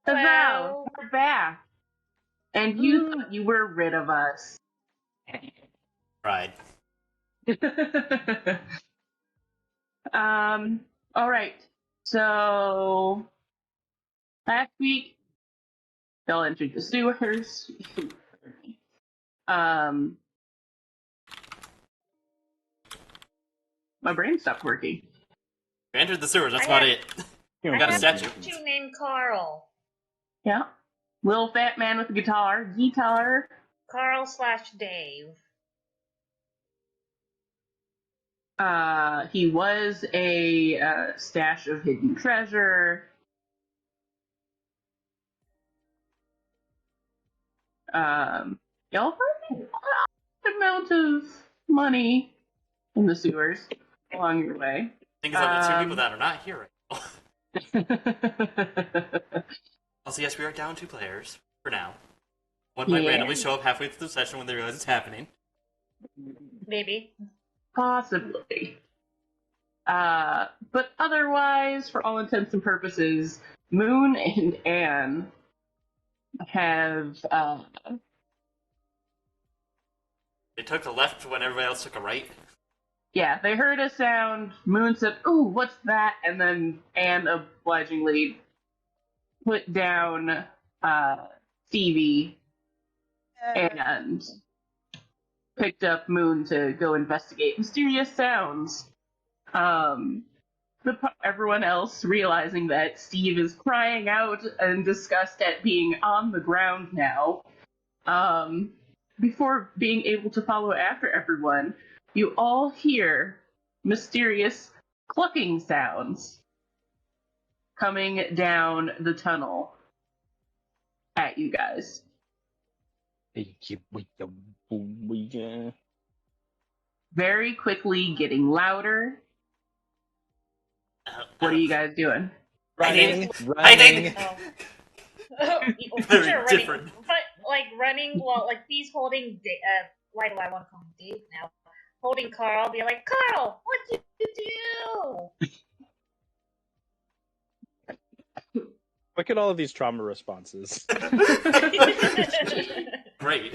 Huzzah! Well, We're back! And you thought you were rid of us. Right. Alright. So, last week, y'all entered the sewers. My brain stopped working. We entered the sewers, that's I about have- it. I We got a have statue. a statue named Carl. Yeah. Little fat man with a guitar. Guitar. Carl/Dave. He was a stash of hidden treasure. Y'all find a good amount of money in the sewers along your way. Think of the two people that are not here right now. Also, yes, we are down 2 players for now. One might randomly show up halfway through the session when they realize it's happening. Maybe. Possibly. But otherwise, for all intents and purposes, Moon and Anne have They took the left when everybody else took a right. yeah, they heard a sound. Moon said, "Ooh, what's that?" And then Anne obligingly put down Stevie and picked up Moon to go investigate mysterious sounds. Everyone else realizing that Steve is crying out in disgust at being on the ground now. Before being able to follow after everyone, you all hear mysterious clucking sounds coming down the tunnel at you guys. Very quickly getting louder. What are you guys doing? Running. Oh. Very Sure, running. different. But, like, running while, like, he's holding, why do I want to call him Dave now? Holding Carl, be like, Carl, what did you do? Look at all of these trauma responses. Great.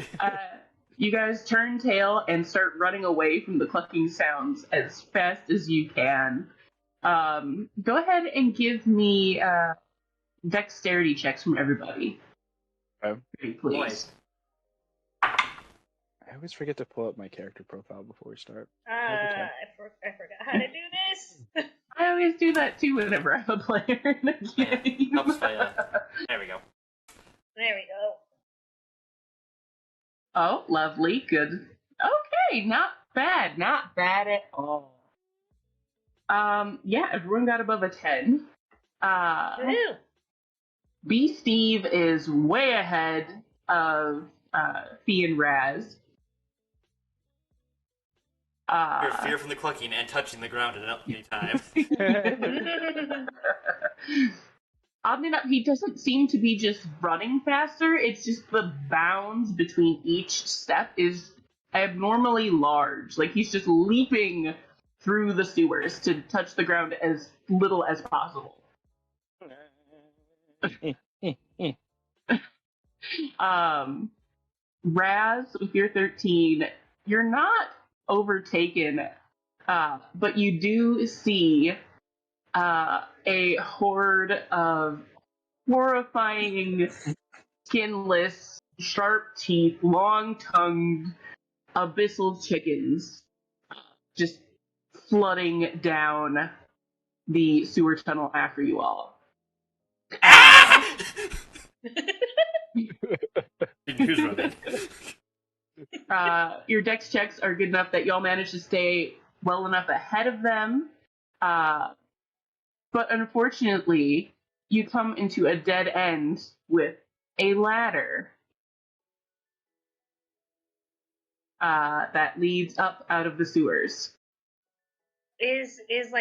You guys turn tail and start running away from the clucking sounds as fast as you can. Go ahead and give me dexterity checks from everybody. Okay. Please. Boys. I always forget to pull up my character profile before we start. I forgot how to do this. I always do that too whenever I'm a player in a game. Helps by, there we go. There we go. Oh, lovely. Good. Okay, not bad. Not bad at all. Yeah, everyone got above a 10. Woohoo! B. Steve is way ahead of Fee and Raz. Fear from the clucking and touching the ground at any time. Oddly enough, he doesn't seem to be just running faster, it's just the bounds between each step is abnormally large. Like, he's just leaping through the sewers to touch the ground as little as possible. Raz, with your 13, you're not overtaken, but you do see a horde of horrifying, skinless, sharp teeth, long-tongued, abyssal chickens just flooding down the sewer tunnel after you all. Who's running? Your dex checks are good enough that y'all manage to stay well enough ahead of them. But unfortunately, you come into a dead end with a ladder that leads up out of the sewers. Is it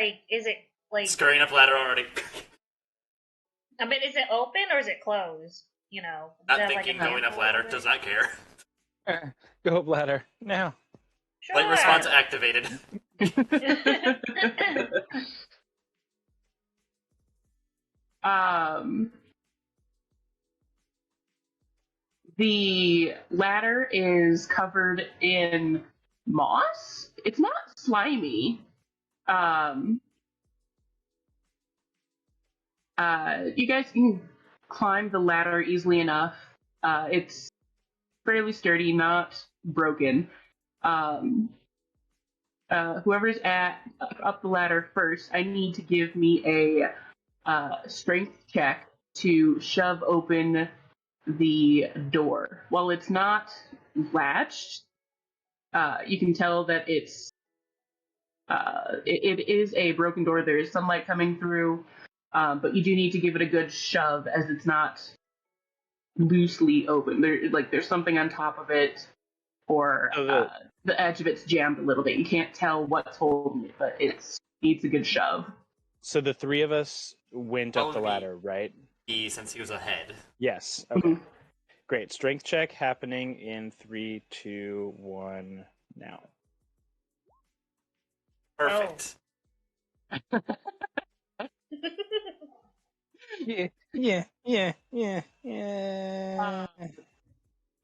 like Scurrying up ladder already. I mean, is it open or is it closed? You know, Not does it have, thinking, like, a going up manhole ladder, over it? does not care. Go up ladder now. Sure. Light response activated. The ladder is covered in moss. It's not slimy. You guys can climb the ladder easily enough. It's fairly sturdy, not broken. Whoever's up the ladder first, I need to give me a strength check to shove open the door. While it's not latched, you can tell that it is a broken door. There is sunlight coming through, but you do need to give it a good shove as it's not loosely open. There's something on top of it, or the edge of it's jammed a little bit. You can't tell what's holding it, but it needs a good shove. So the three of us went up the ladder, right? Since he was ahead. Yes. Okay. Mm-hmm. Great. Strength check happening in 3, 2, 1, now. Perfect. Oh. Yeah.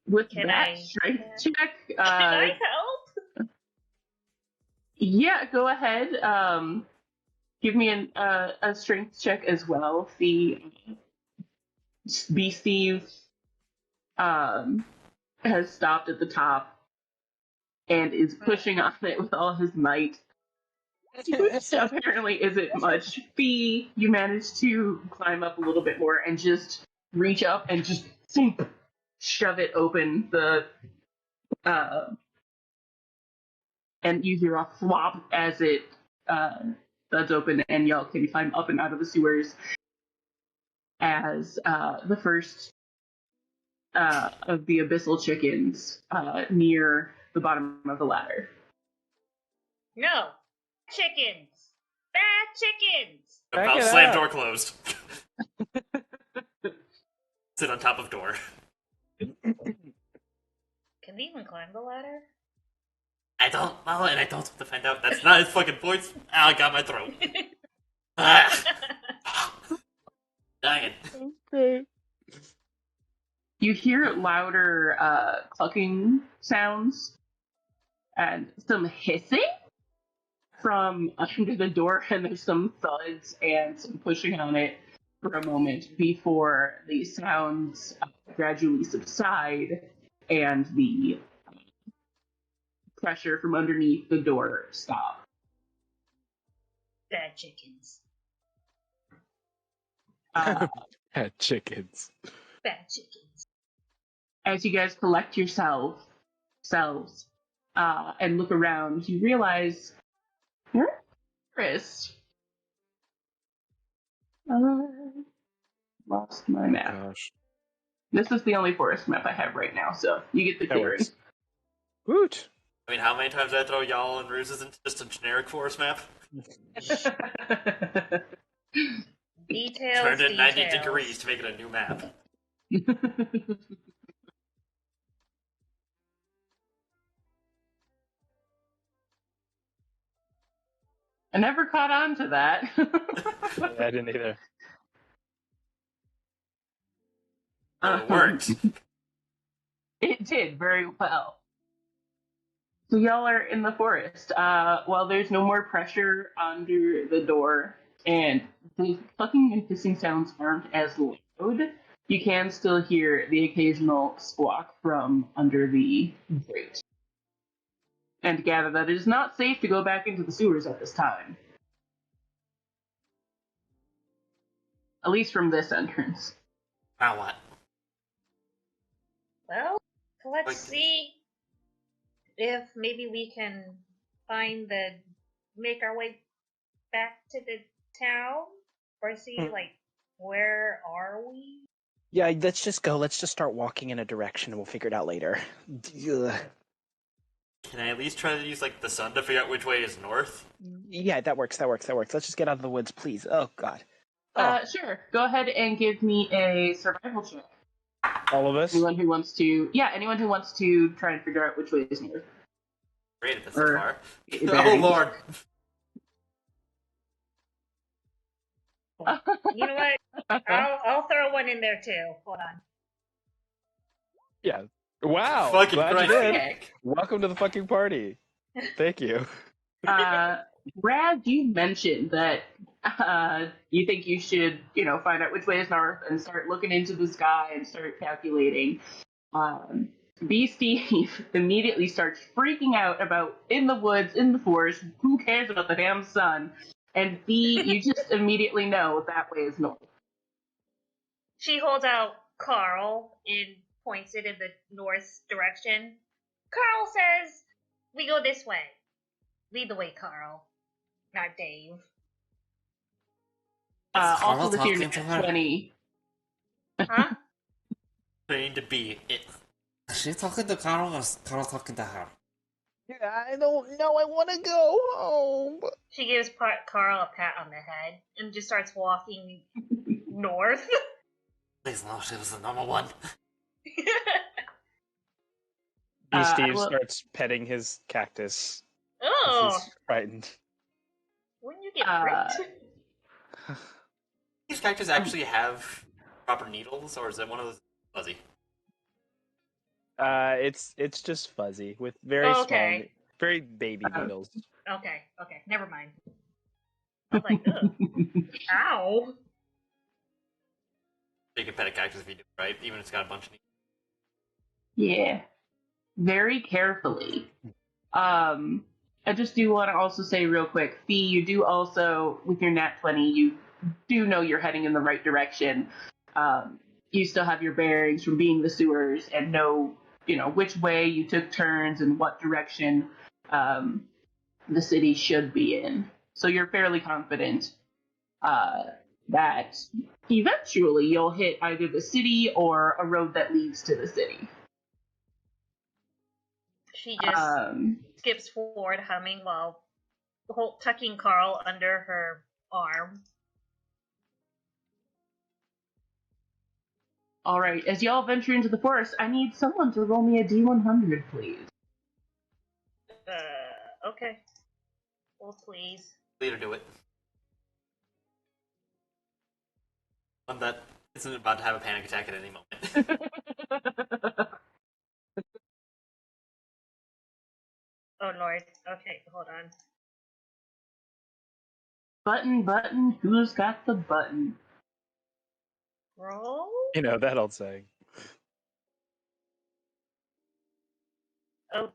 With Can that I strength check, can I help? Yeah, go ahead. Give me a strength check as well. The beastie has stopped at the top and is pushing on it with all his might. Which apparently isn't much. Fee, you manage to climb up a little bit more and just reach up and just shove it open and you hear a flop as it does open, and y'all can climb up and out of the sewers as the first of the abyssal chickens near the bottom of the ladder. No. Chickens. Bad chickens. About slam door closed. Sit on top of door. Can they even climb the ladder? I don't know, and I don't want to find out. That's not his fucking voice. I got my throat. Dang it. You hear louder clucking sounds and some hissing from under the door, and there's some thuds and some pushing on it for a moment before the sounds gradually subside and the pressure from underneath the door stop. Bad chickens. Bad chickens. Bad chickens. As you guys collect yourselves and look around, you realize you're in a forest. Lost my map. Gosh. This is the only forest map I have right now, so you get the clearing. Woot! I mean, how many times did I throw y'all and ruses into just a generic forest map? Details. Turned it 90 degrees to make it a new map. I never caught on to that. Yeah, I didn't either. It worked. It did very well. So y'all are in the forest. While there's no more pressure under the door, and the clucking and hissing sounds aren't as loud, you can still hear the occasional squawk from under the grate. And gather that it is not safe to go back into the sewers at this time. At least from this entrance. Now what? Well, let's see if maybe we can make our way back to the town, or see, where are we? Yeah, let's just go. Let's just start walking in a direction and we'll figure it out later. Ugh. Can I at least try to use, the sun to figure out which way is north? Yeah, that works. Let's just get out of the woods, please. Oh, God. Sure. Go ahead and give me a survival check. All of us? Anyone who wants to try and figure out which way is north. Great, if that's so far. Oh, Lord. You know what? I'll throw one in there too. Hold on. Yeah. Wow. Fucking Glad you Christ. did. Okay. Welcome to the fucking party. Thank you. Rad, you mentioned that you think you should, find out which way is north and start looking into the sky and start calculating. B. Steve immediately starts freaking out about in the woods, in the forest, who cares about the damn sun? And B, you just immediately know that way is north. She holds out Carl and points it in the north direction. Carl says, "We go this way. Lead the way, Carl, not Dave." Is Carl Also with your talking to nat her? 20. Huh? Trained to be it. Is she talking to Carl or is Carl talking to her? I don't know. I want to go home. She gives Carl a pat on the head and just starts walking north. Please no, she was the number one. B. Steve well- starts petting his cactus. Oh, He's frightened. wouldn't you get Uh, pricked? These characters actually have proper needles, or is it one of those fuzzy? It's just fuzzy with very Okay. small, very baby needles. Okay, never mind. I was like, ugh, ow. You can pet a cactus if you do it right, even if it's got a bunch of needles. Yeah. Very carefully. I just do want to also say real quick, Fee, you do also, with your nat 20, you do know you're heading in the right direction. You still have your bearings from being the sewers and know, which way you took turns and what direction the city should be in. So you're fairly confident that eventually you'll hit either the city or a road that leads to the city. She just skips forward, humming while tucking Carl under her arm. All right, as y'all venture into the forest, I need someone to roll me a D100, please. Okay. Well, please. Leader, do it. One that isn't about to have a panic attack at any moment. Oh, Lord. Okay, hold on. Button, who's got the button? Roll? You know that old saying. Oh.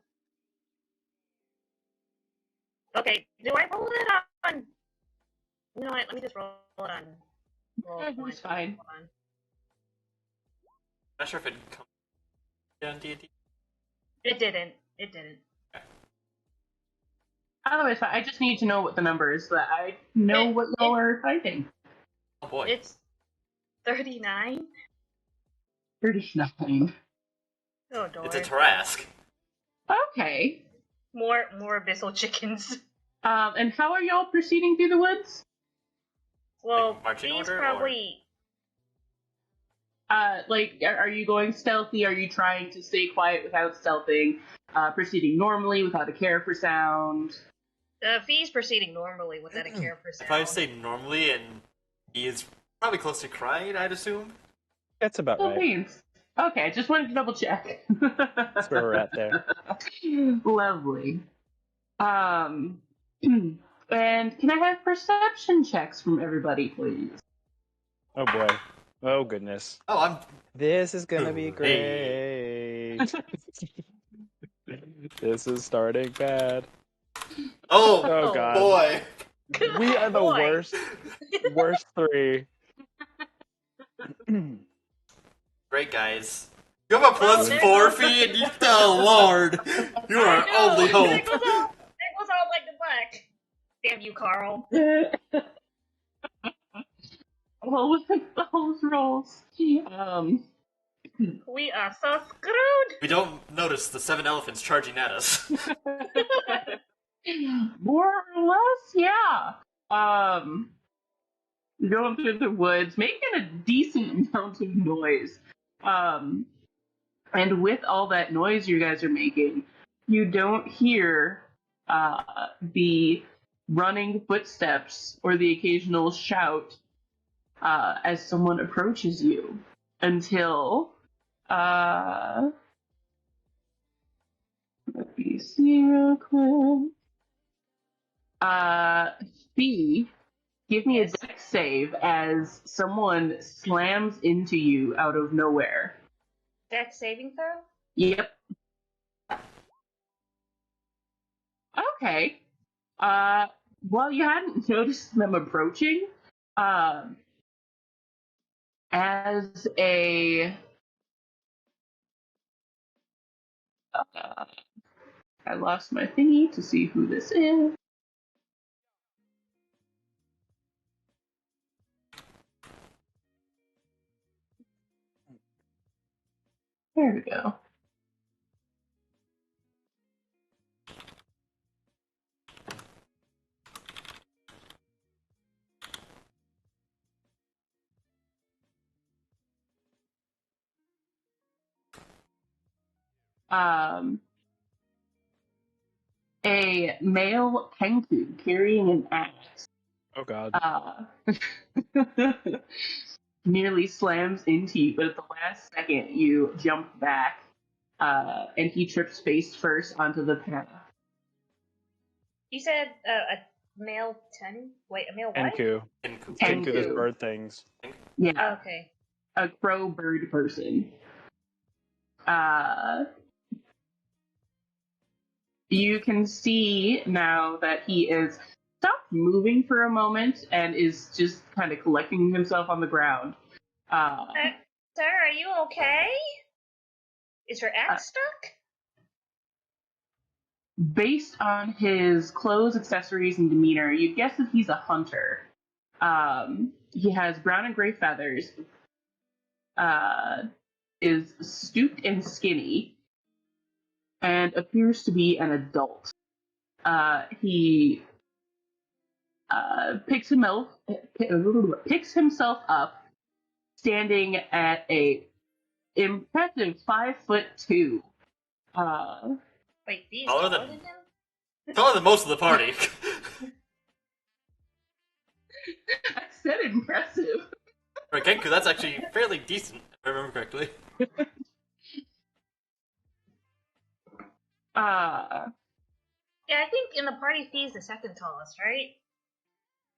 Okay, do I roll it on? You know what? Let me just roll it on. Roll It's fine. Hold on. Not sure if it comes on D&D. It didn't. Otherwise, fine. I just need to know what the number is so that I know what y'all are fighting. Oh boy. It's 39. 39. Oh, Lord. It's a Tarask. Okay. More abyssal chickens. And how are y'all proceeding through the woods? Well, Like marching he's order, probably. Are you going stealthy? Are you trying to stay quiet without stealthing? Proceeding normally without a care for sound? Fee's proceeding normally without a care for sound. If I say normally, and he is probably close to crying, I'd assume. That's about Oh, right. thanks. Okay, just wanted to double check. That's where we're at there. Lovely. And can I have perception checks from everybody, please? Oh boy. Oh goodness. Oh, I'm. This is gonna be Hey. great. This is starting bad. Oh, Oh god. boy. We are the Boy. worst three. Great, guys. You have a plus there 4 goes- fee, and you. Oh, Lord. You are our I know, only It hope. goes all like the black. Damn you, Carl. Well, with those rolls, We are so screwed. We don't notice the 7 elephants charging at us. more or less, yeah. Going through the woods, making a decent amount of noise. And with all that noise you guys are making, you don't hear the running footsteps or the occasional shout as someone approaches you until Let me see real quick. Fee, give me Yes. a dex save as someone slams into you out of nowhere. Dex saving throw? Yep. Okay. Well, you hadn't noticed them approaching. As a I lost my thingy to see who this is. There we go. A male Kenku carrying an axe. Oh god. Nearly slams into you, but at the last second you jump back, and he trips face first onto the path. You said a male ten? Wait, a male what? Kenku. Kenku. Kenku, those Kenku. bird things. Yeah, Okay. a crow bird person. You can see now that he is stopped moving for a moment and is just kind of collecting himself on the ground. Sir, are you okay? Is your axe stuck? Based on his clothes, accessories, and demeanor, you'd guess that he's a hunter. He has brown and gray feathers, is stooped and skinny, and appears to be an adult. He picks himself up, standing at a impressive 5'2". Wait, these Taller taller than- than him? Taller than most of the party. I said impressive. For Kenku, that's actually fairly decent, if I remember correctly. Yeah, I think in the party Fee's the second tallest, right?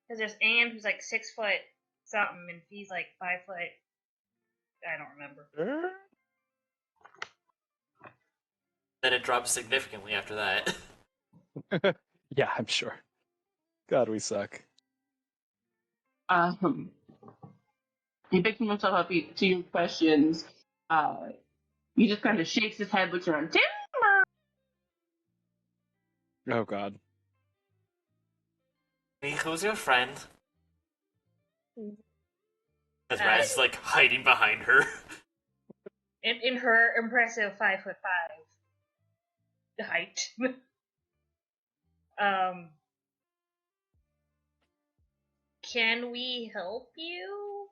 Because there's Anne who's like 6 foot something, and Fee's like 5 foot. I don't remember. Then it drops significantly after that. Yeah, I'm sure. God, we suck. He picks himself up to your questions. He just kind of shakes his head, looks around. Timber! Oh god. Hey, who's your friend? As Raz is like hiding behind her. In her impressive 5'5" height. Can we help you?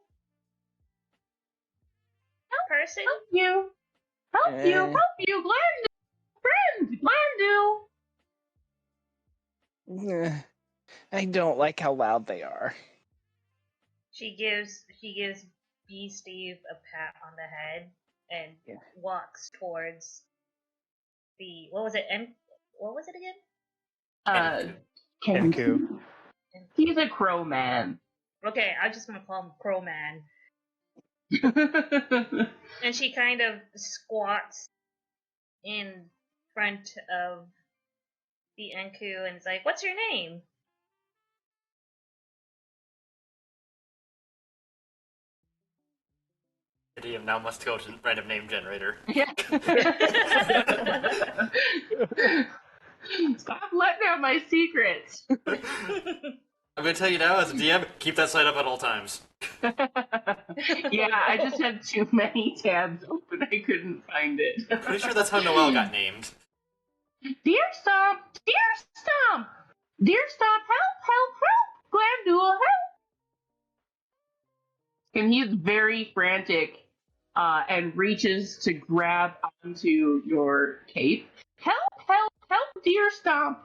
Person? Help you! Help you! Help you! Glandu! Friend! Glandu! I don't like how loud they are. She gives B Steve a pat on the head and walks towards the what was it again? Kenku. He's a crow man. Okay, I just want to call him Crow Man. And she kind of squats in front of the Enku and is like, "What's your name?" The DM now must go to random name generator. Yeah. Stop letting out my secrets. I'm gonna tell you now, as a DM, keep that site up at all times. Yeah, I just had too many tabs open. I couldn't find it. Pretty sure that's how Noelle got named. Dear Stomp! Dear Stomp! Dear Stomp, help! Glandul, help! And he is very frantic and reaches to grab onto your cape. Help, dear Stomp!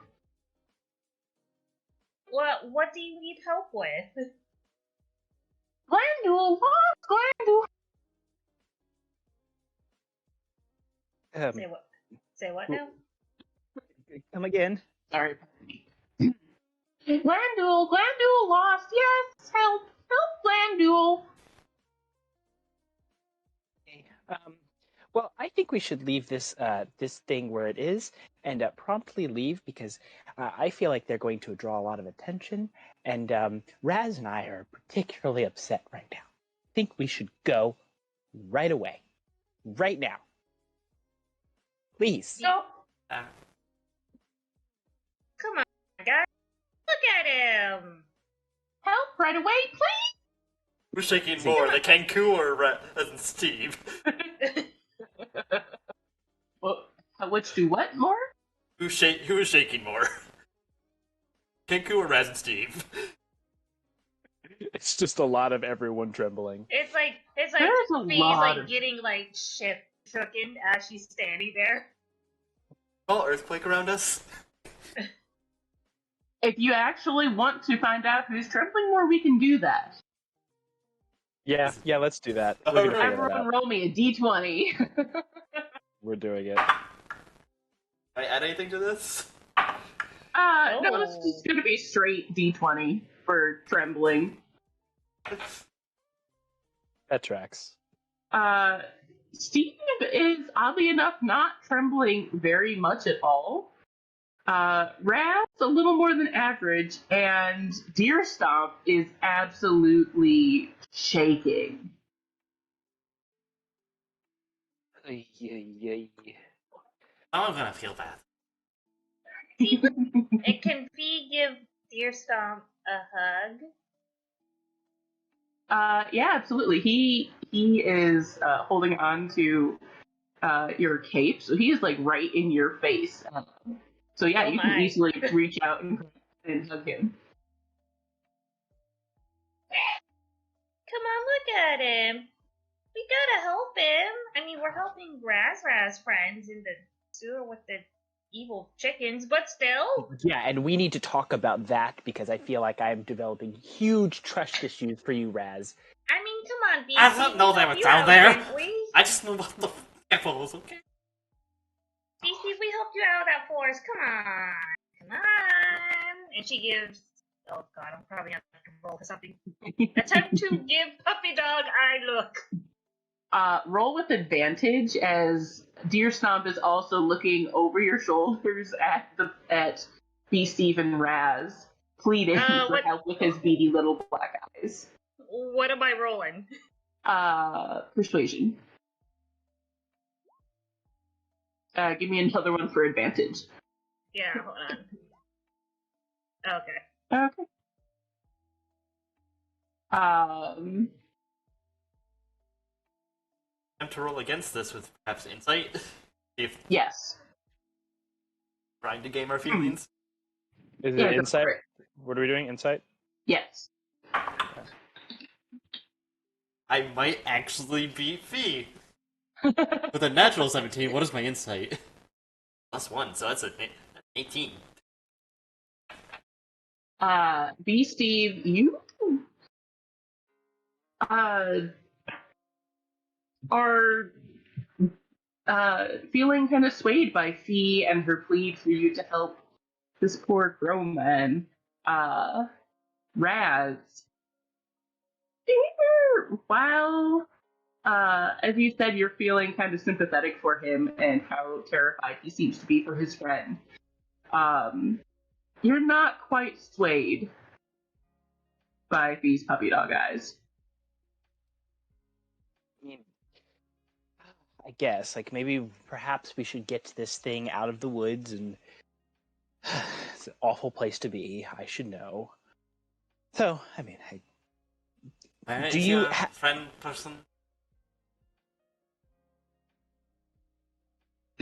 What do you need help with? Glandul, lost Glandul! Say what? Say what now? Come again. Sorry. Glandul lost. Yes, help, Glandul. Okay, well, I think we should leave this this thing where it is and promptly leave because I feel like they're going to draw a lot of attention, and Raz and I are particularly upset right now. I think we should go right away, right now, please. No. Uh, Come on, guys. Look at him. Help right away, please. who's shaking more, the Kenku or Steve? Well, which do what more? Who is shaking more? Kenku or Raz and Steve? It's just a lot of everyone trembling. It's like There's a Fee's lot like of- getting like shooken as she's standing there. Oh, earthquake around us? If you actually want to find out who's trembling more, we can do that. Yeah, let's do that. We're Alright. gonna figure that Everyone out. roll me a d20. We're doing it. Can I add anything to this? No, it's just gonna be straight d20 for trembling. That tracks. Steve is oddly enough not trembling very much at all. Raz a little more than average, and Deer Stomp is absolutely shaking. I'm gonna feel bad. And can Fee give Deer Stomp a hug? Yeah, absolutely. He is holding on to your cape, so he is like right in your face. So yeah, Oh you can my. easily reach out and hug him. Come on, look at him. We gotta help him. I mean, we're helping Raz friends in the sewer with the evil chickens, but still. Yeah, and we need to talk about that because I feel like I'm developing huge trust issues for you, Raz. I mean, come on, BC. I didn't know we they help were you down out, there. didn't we? I just know about the apples, okay? BC, we helped you out of that forest. Come on. And she gives. Oh god, I'm probably not going to roll for something. Attempt to give puppy dog eye look. Roll with advantage as Deer Stomp is also looking over your shoulders at B. Steve and Raz, pleading for what- help with his beady little black eyes. What am I rolling? Persuasion. Give me another one for advantage. Yeah, hold on. Okay. Okay. Time to roll against this with perhaps insight. See if Yes. trying to game our feelings. Is it Yeah, go insight? for it. What are we doing? Insight? Yes. I might actually beat Fee. With a natural 17, what is my insight? +1, so that's an 18. B. Steve, you are feeling kind of swayed by Fee and her plea for you to help this poor grown man. Raz, while as you said, you're feeling kind of sympathetic for him and how terrified he seems to be for his friend. You're not quite swayed by Fee's puppy dog eyes. I mean, I guess, like, maybe perhaps we should get this thing out of the woods, and it's an awful place to be. I should know. So, I mean, Where Do is you your ha- friend person?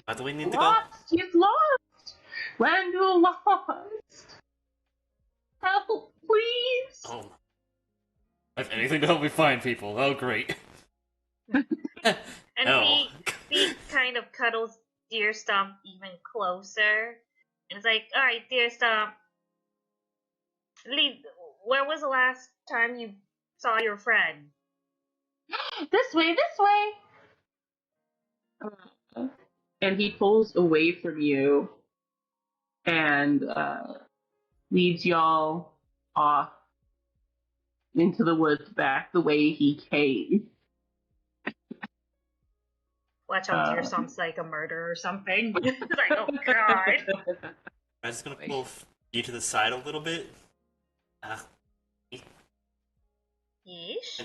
Where do we need to go? Lost! He's lost! Landul lost! Help, please! Oh. I have anything to help me find people. Oh, great. And No. Fee kind of cuddles Deer Stomp even closer. And it's like, alright, Deer Stomp. Lee, where was the last time you saw your friend? This way, this way! and he pulls away from you and leads y'all off into the woods back the way he came. Watch out, dear, sounds like a murder or something. It's like, oh god. I'm just gonna pull you to the side a little bit. Yeesh.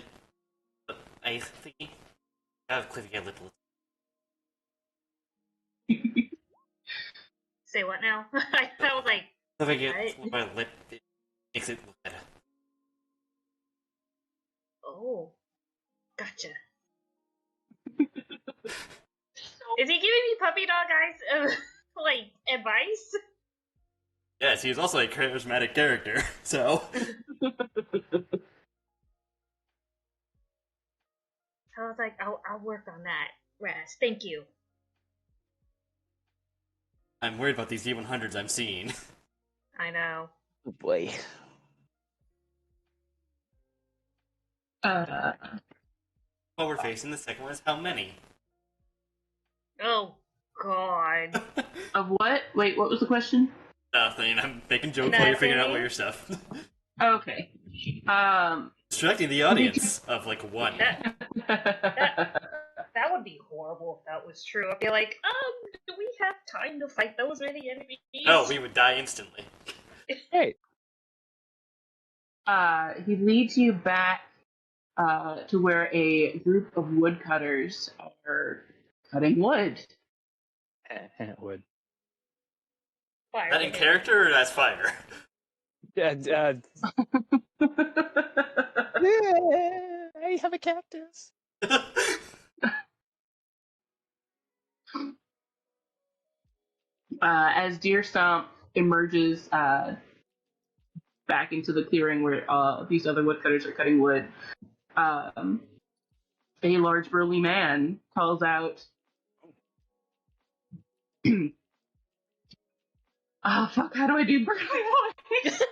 I think I have Cliffy a little. Say what now? I was like, Cliffy what? my lip makes it look better. Oh, gotcha. Is he giving me puppy dog eyes, like, advice? Yes, he's also a charismatic character, so. I was like, I'll work on that, Raz. Thank you. I'm worried about these D100s I'm seeing. I know. Oh boy. What we're facing, the second one is how many? Oh, God. Of what? Wait, what was the question? Nothing. I'm making jokes while you're figuring out what your stuff. Okay. Distracting the audience of like one. That would be horrible if that was true. I'd be like, do we have time to fight those many enemies? No, we would die instantly. Hey. He leads you back to where a group of woodcutters are cutting wood. It would. Fire. Is that in character or as fire? Yeah, I have a cactus. As Deer Stomp emerges back into the clearing where these other woodcutters are cutting wood, a large burly man calls out, "Oh fuck! How do I do burly voice?"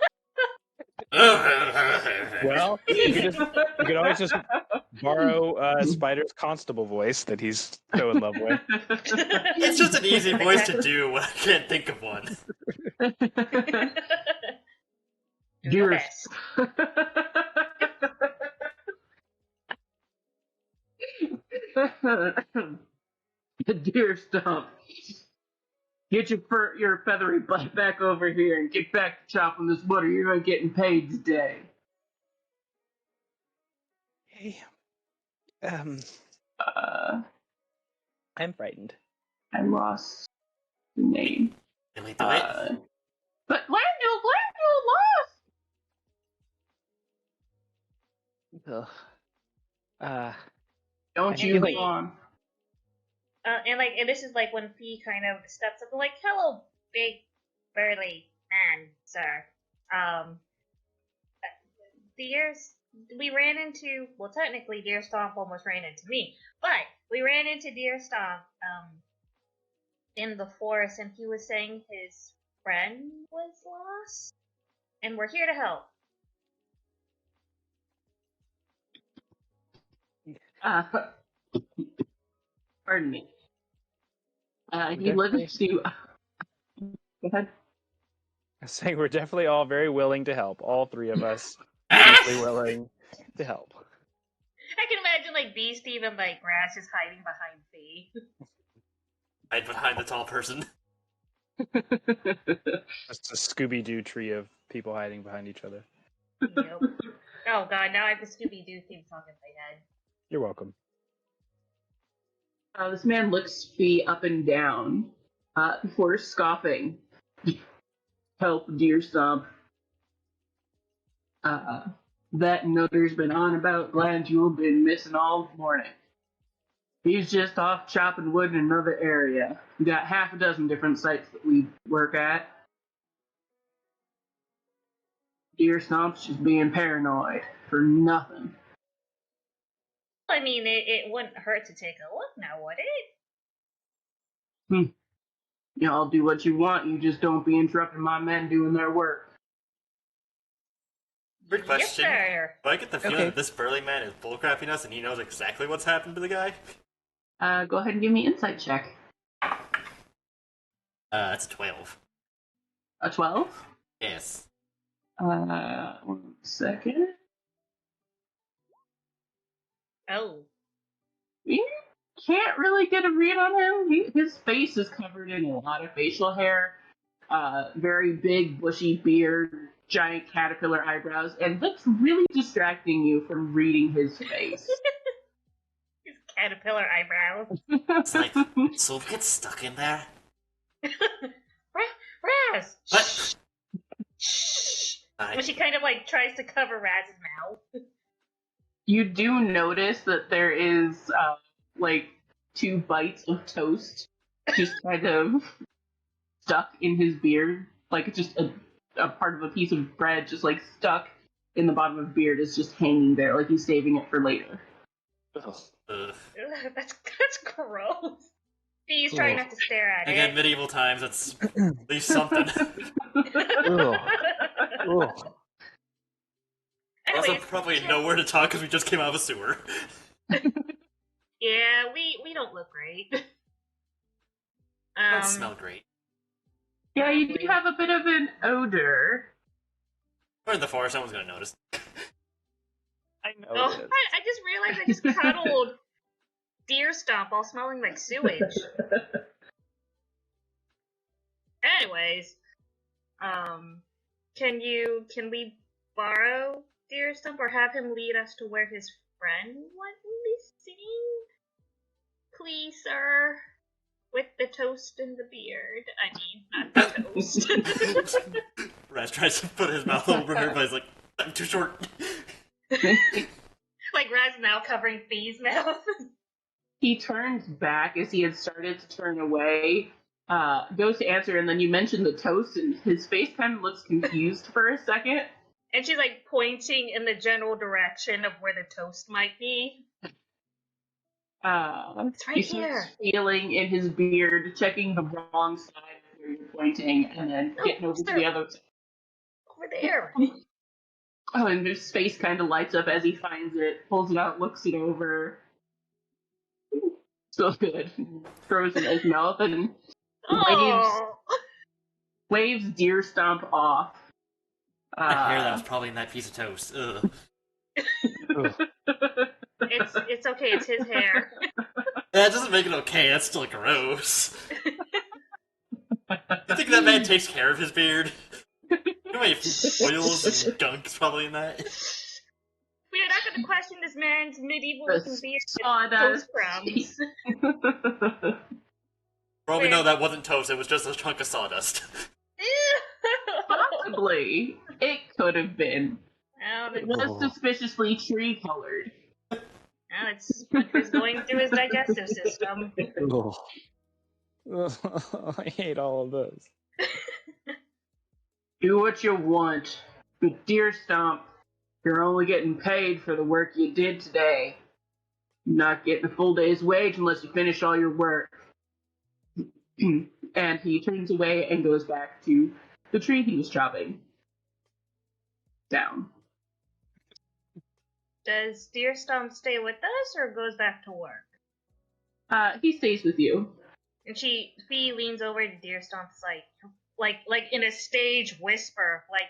Well, you could always just borrow Spider's constable voice that he's so in love with. It's just an easy voice to do when I can't think of one. Do your Deer best. Deer Stomp, get your feathery butt back over here and get back to chopping this wood, or you're not getting paid today. Hey. Uh, I'm frightened. I lost the name. Really do it? But Landfill lost! Ugh. Don't And you we- go on. And this is like when Fee kind of steps up and like, hello, big burly man, sir. We ran into, well, technically Deer Stomp almost ran into me, but we ran into Deer Stomp in the forest, and he was saying his friend was lost, and we're here to help. Pardon me. He looks to you. Go ahead. I was saying we're definitely all very willing to help. All three of us deeply willing to help. I can imagine like Beastie and like Grass just hiding behind Fee. Hide behind the tall person. Just a Scooby-Doo tree of people hiding behind each other. Yep. Oh god, now I have the Scooby-Doo theme song in my head. You're welcome. This man looks Fee up and down before scoffing. Help, Deer Stomp. That nutter's been on about Glandular been missing all morning. He's just off chopping wood in another area. We got half a dozen different sites that we work at. Deer Stomp's just being paranoid for nothing. I mean, it wouldn't hurt to take a look now, would it? Y'all do what you want, you just don't be interrupting my men doing their work. Good question. Yes, sir. Do I get the feeling that this burly man is bullcrapping us and he knows exactly what's happened to the guy? Go ahead and give me an insight check. That's a 12. A 12? Yes. 1 second. Oh. You can't really get a read on him. His face is covered in a lot of facial hair, very big, bushy beard, giant caterpillar eyebrows, and that's really distracting you from reading his face. His caterpillar eyebrows. It's like, Soap gets stuck in there? Raz! What? Shh! I- When she kind of like tries to cover Raz's mouth. You do notice that there is, like, 2 bites of toast just kind of stuck in his beard. Like, just a part of a piece of bread just, like, stuck in the bottom of his beard is just hanging there, like he's saving it for later. Ugh. Ugh, that's gross. He's trying not to stare at Again, it. medieval times, that's at least something. Also, Anyways, probably nowhere to talk because we just came out of a sewer. yeah, we don't look great. Don't smell great. Yeah, you do have a bit of an odor. We're in the forest, no one's gonna notice. I know Oh, this. I just realized I just cuddled deer stump while smelling like sewage. Anyways, can we borrow deer stump or have him lead us to where his friend went missing? Please, sir. With the toast and the beard. I mean, not the toast. Raz tries to put his mouth over her, but he's like, I'm too short. Like Raz now covering Fee's mouth. He turns back as he had started to turn away, goes to answer, and then you mentioned the toast, and his face kind of looks confused for a second. And she's like pointing in the general direction of where the toast might be. It's right He starts here. feeling in his beard, checking the wrong side of where you're pointing, and then getting over to the other side. Over there. Oh, and his face kind of lights up as he finds it, pulls it out, looks it over. So good. Throws it in his mouth and Oh. waves deer stomp off. I hear that was probably in that piece of toast. Ugh. It's okay, it's his hair. That doesn't make it okay, that's still gross. You think that man takes care of his beard? You know how many oils and gunk's probably in that? We are not going to question this man's medieval looking beard with Sawdust. toast crumbs. For all we know, that wasn't toast, it was just a chunk of sawdust. Possibly. It could have been. Well, It was suspiciously tree colored. it's Hunter's going through his digestive system. I hate all of this. Do what you want. But deer stomp, you're only getting paid for the work you did today. You're not getting a full day's wage unless you finish all your work. And he turns away and goes back to the tree he was chopping down. Does Deer Stump stay with us or goes back to work? He stays with you. And Fee leans over to Deer Stump's like in a stage whisper, like,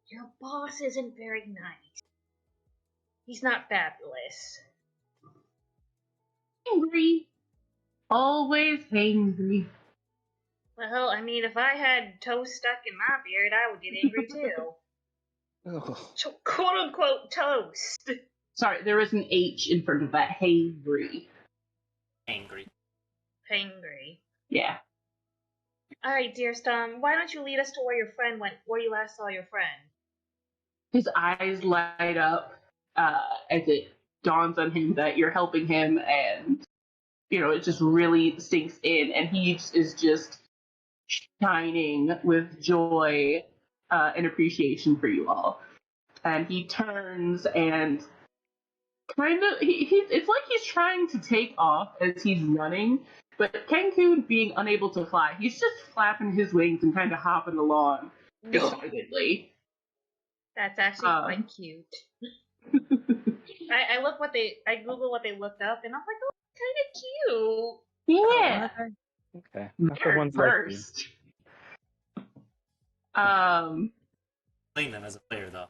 your boss isn't very nice. He's not fabulous. Hangry. Always hangry. Well, I mean, if I had toast stuck in my beard, I would get angry too. Quote unquote toast. Sorry, there was an H in front of that. Hangry. Angry. Hangry. Yeah. Alright, Deer Stump, why don't you lead us to where your friend went, where you last saw your friend? His eyes light up as it dawns on him that you're helping him, and it just really sinks in, and he is just shining with joy and appreciation for you all. And he turns and kind of it's like he's trying to take off as he's running, but Cancun being unable to fly, he's just flapping his wings and kind of hopping along excitedly. That's actually quite cute. I Google what they looked up, and I'm like, oh, kind of cute. Yeah. Okay. They're first. Playing them as a player, though.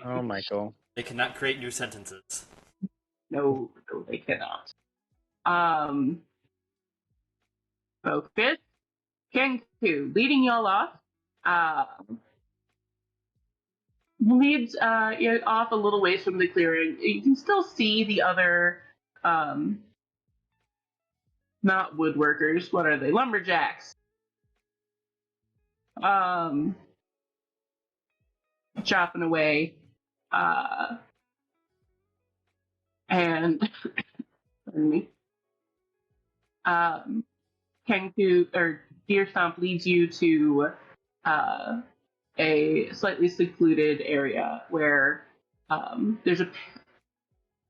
Oh, Michael. They cannot create new sentences. No, they cannot. Focus. Kenku, leading y'all off, leads you off a little ways from the clearing. You can still see the other, not woodworkers. What are they? Lumberjacks. Chopping away. And pardon me. Kenku or Deer Stomp leads you to a slightly secluded area where there's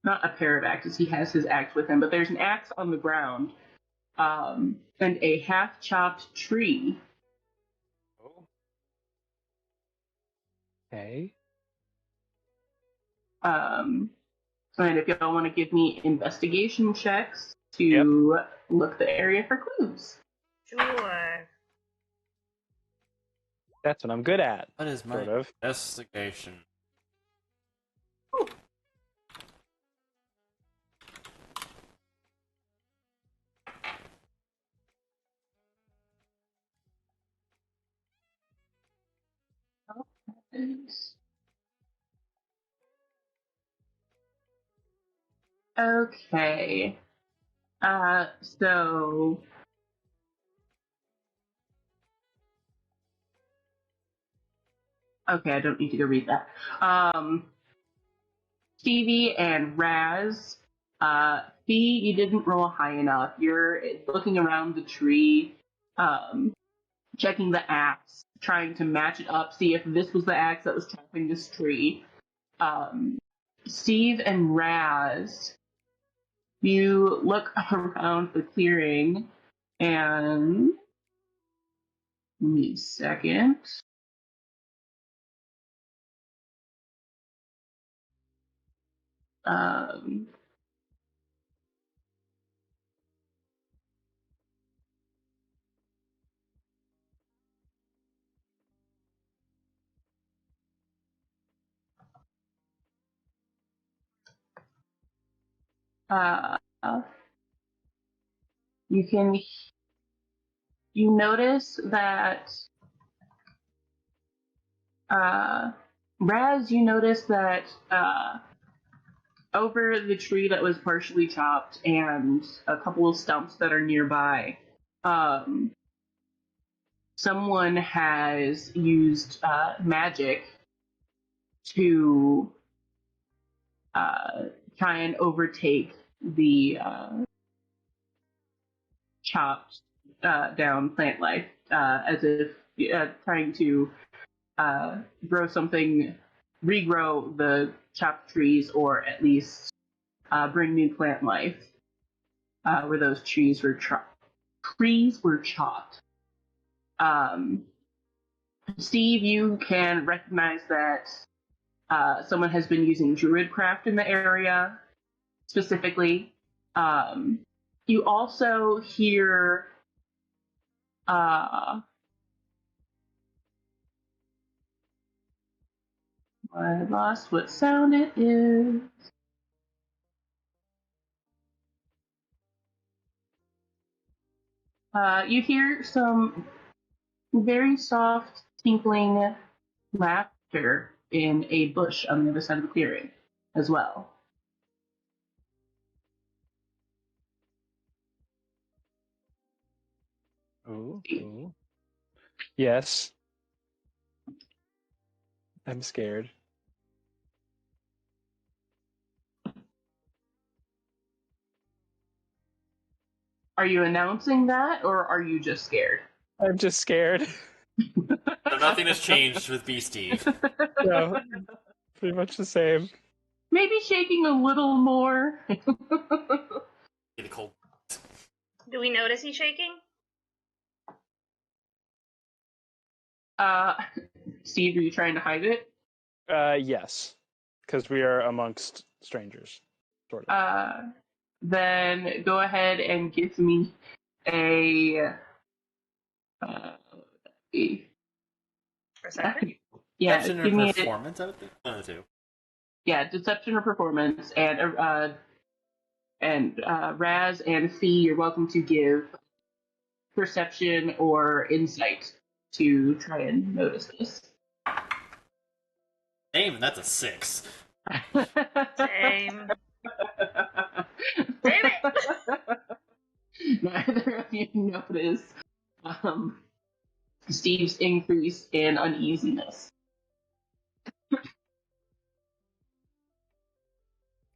not a pair of axes. He has his axe with him, but there's an axe on the ground and a half-chopped tree. Okay. And if y'all want to give me investigation checks to look the area for clues. Sure. That's what I'm good at. What is my Sort of. investigation? Okay. So okay, I don't need to go read that. Stevie and Raz. Fee, you didn't roll high enough. You're looking around the tree, checking the axe, trying to match it up, see if this was the axe that was chopping this tree. Steve and Raz, you look around the clearing and give me a second. Um, uh, you notice that Raz, you notice that over the tree that was partially chopped and a couple of stumps that are nearby, someone has used magic to try and overtake the chopped down plant life, as if trying to regrow the chopped trees, or at least bring new plant life where those trees were chopped. Steve, you can recognize that someone has been using druidcraft in the area specifically. You also hear I lost what sound it is. You hear some very soft tinkling laughter in a bush on the other side of the clearing as well. Ooh, ooh. Yes. I'm scared. Are you announcing that, or are you just scared? I'm just scared. So nothing has changed with B. Steve. No, pretty much the same. Maybe shaking a little more. The cold. Do we notice he's shaking? Steve, are you trying to hide it? Yes, because we are amongst strangers, sort of. Then go ahead and give me a Perception? Yeah, Deception or give me performance, I would think. One of the two. yeah, deception or performance, and Raz and Fee, you're welcome to give perception or insight to try and notice this. Damn, that's a 6. Same. Damn it! Neither of you notice Steve's increase in uneasiness.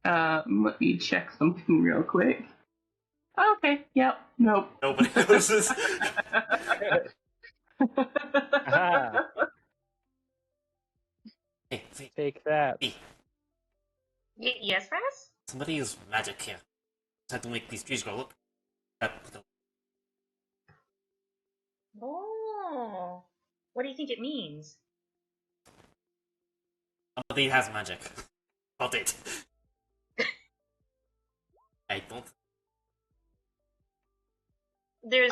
Let me check something real quick. Okay, yep, nope. Nobody notices. Aha, Hey, Fee, take that. Fee, Yes, Raz? somebody uses magic here. Had to make these trees grow. Look. Oh. What do you think it means? Somebody has magic. About it. I don't. There's,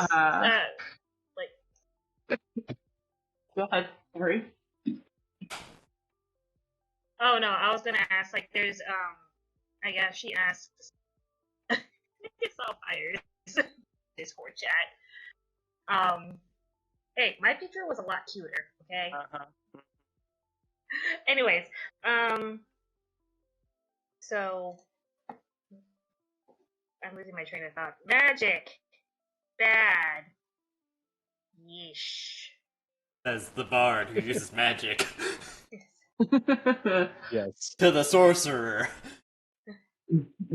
Go ahead, sorry. oh no, I was gonna ask, like, there's, I guess she asks, it's all fires, Discord chat. Hey, my picture was a lot cuter, okay? Anyways, so, I'm losing my train of thought. Magic! Bad. Yeesh. Says the bard who uses magic. Yes. To the sorcerer.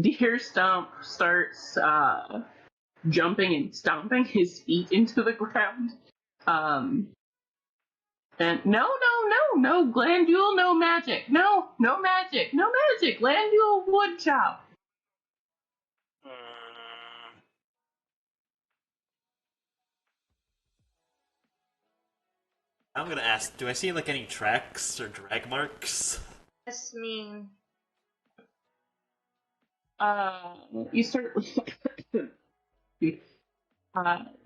Deer Stump starts jumping and stomping his feet into the ground. And no, Glandule, no magic. No magic. Glandule wood chop. I'm gonna ask, do I see like any tracks or drag marks? This mean You start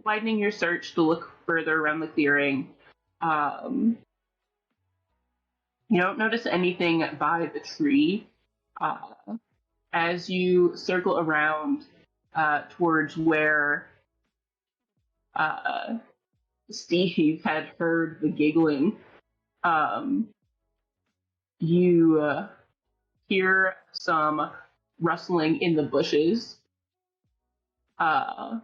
widening your search to look further around the clearing. You don't notice anything by the tree. As you circle around towards where Steve had heard the giggling, you hear some rustling in the bushes, and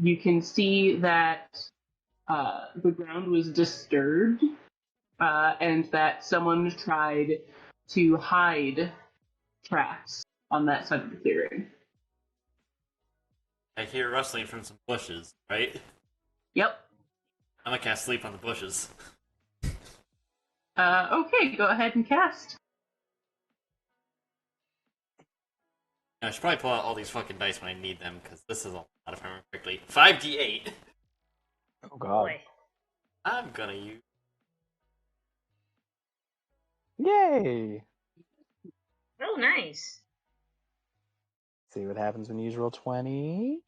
you can see that the ground was disturbed, and that someone tried to hide tracks on that side of the clearing. I hear rustling from some bushes, right? Yep. I'm gonna cast sleep on the bushes. Okay, go ahead and cast. I should probably pull out all these fucking dice when I need them, because this is a lot if I remember correctly. 5d8. Oh god. boy. I'm gonna use. Yay! Oh, nice. See what happens when you use roll 20.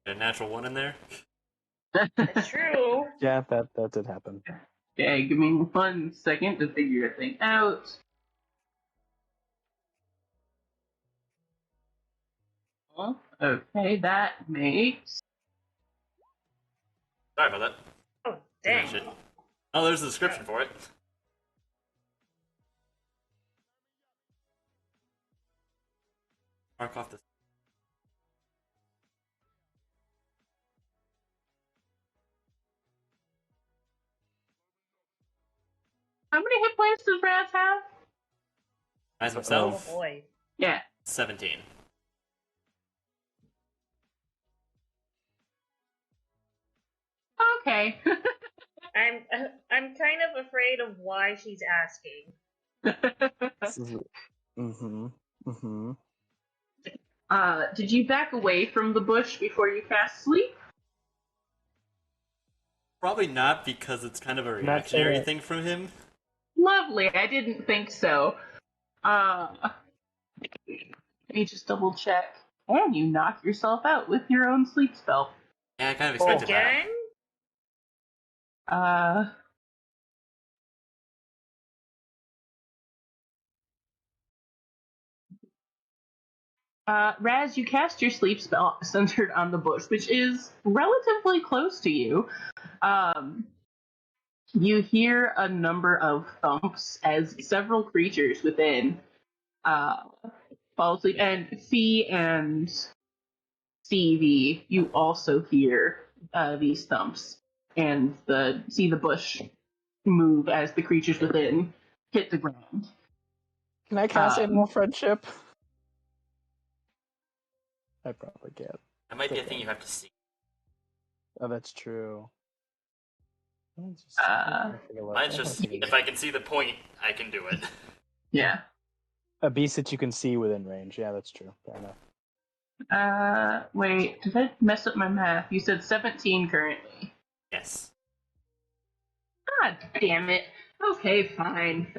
A natural 1 in there. That's true. Yeah, that did happen. Okay, give me 1 second to figure a thing out. Okay, that makes... Sorry about that. Oh, dang. Shit. Oh, there's a description for it. Mark off this. How many hit points does Raz have? As Oh himself, boy. Yeah. 17. Okay. I'm kind of afraid of why she's asking. This is... Mm-hmm. Mm-hmm. Did you back away from the bush before you cast sleep? Probably not, because it's kind of a Not reactionary sure. thing from him. Lovely, I didn't think so. Let me just double check. And you knock yourself out with your own sleep spell. Yeah, I kind of expected that. Again? Raz, you cast your sleep spell centered on the bush, which is relatively close to you. You hear a number of thumps as several creatures within fall asleep, and Fee and Stevie, you also hear these thumps and see the bush move as the creatures within hit the ground. Can I cast Animal Friendship? I probably can't. That might be a thing you have to see. Oh, that's true. Mine's just, if I can see the point, I can do it. Yeah. A beast that you can see within range. Yeah, that's true. Fair enough. Wait, did I mess up my math? You said 17 currently. Yes. God damn it. Okay, fine.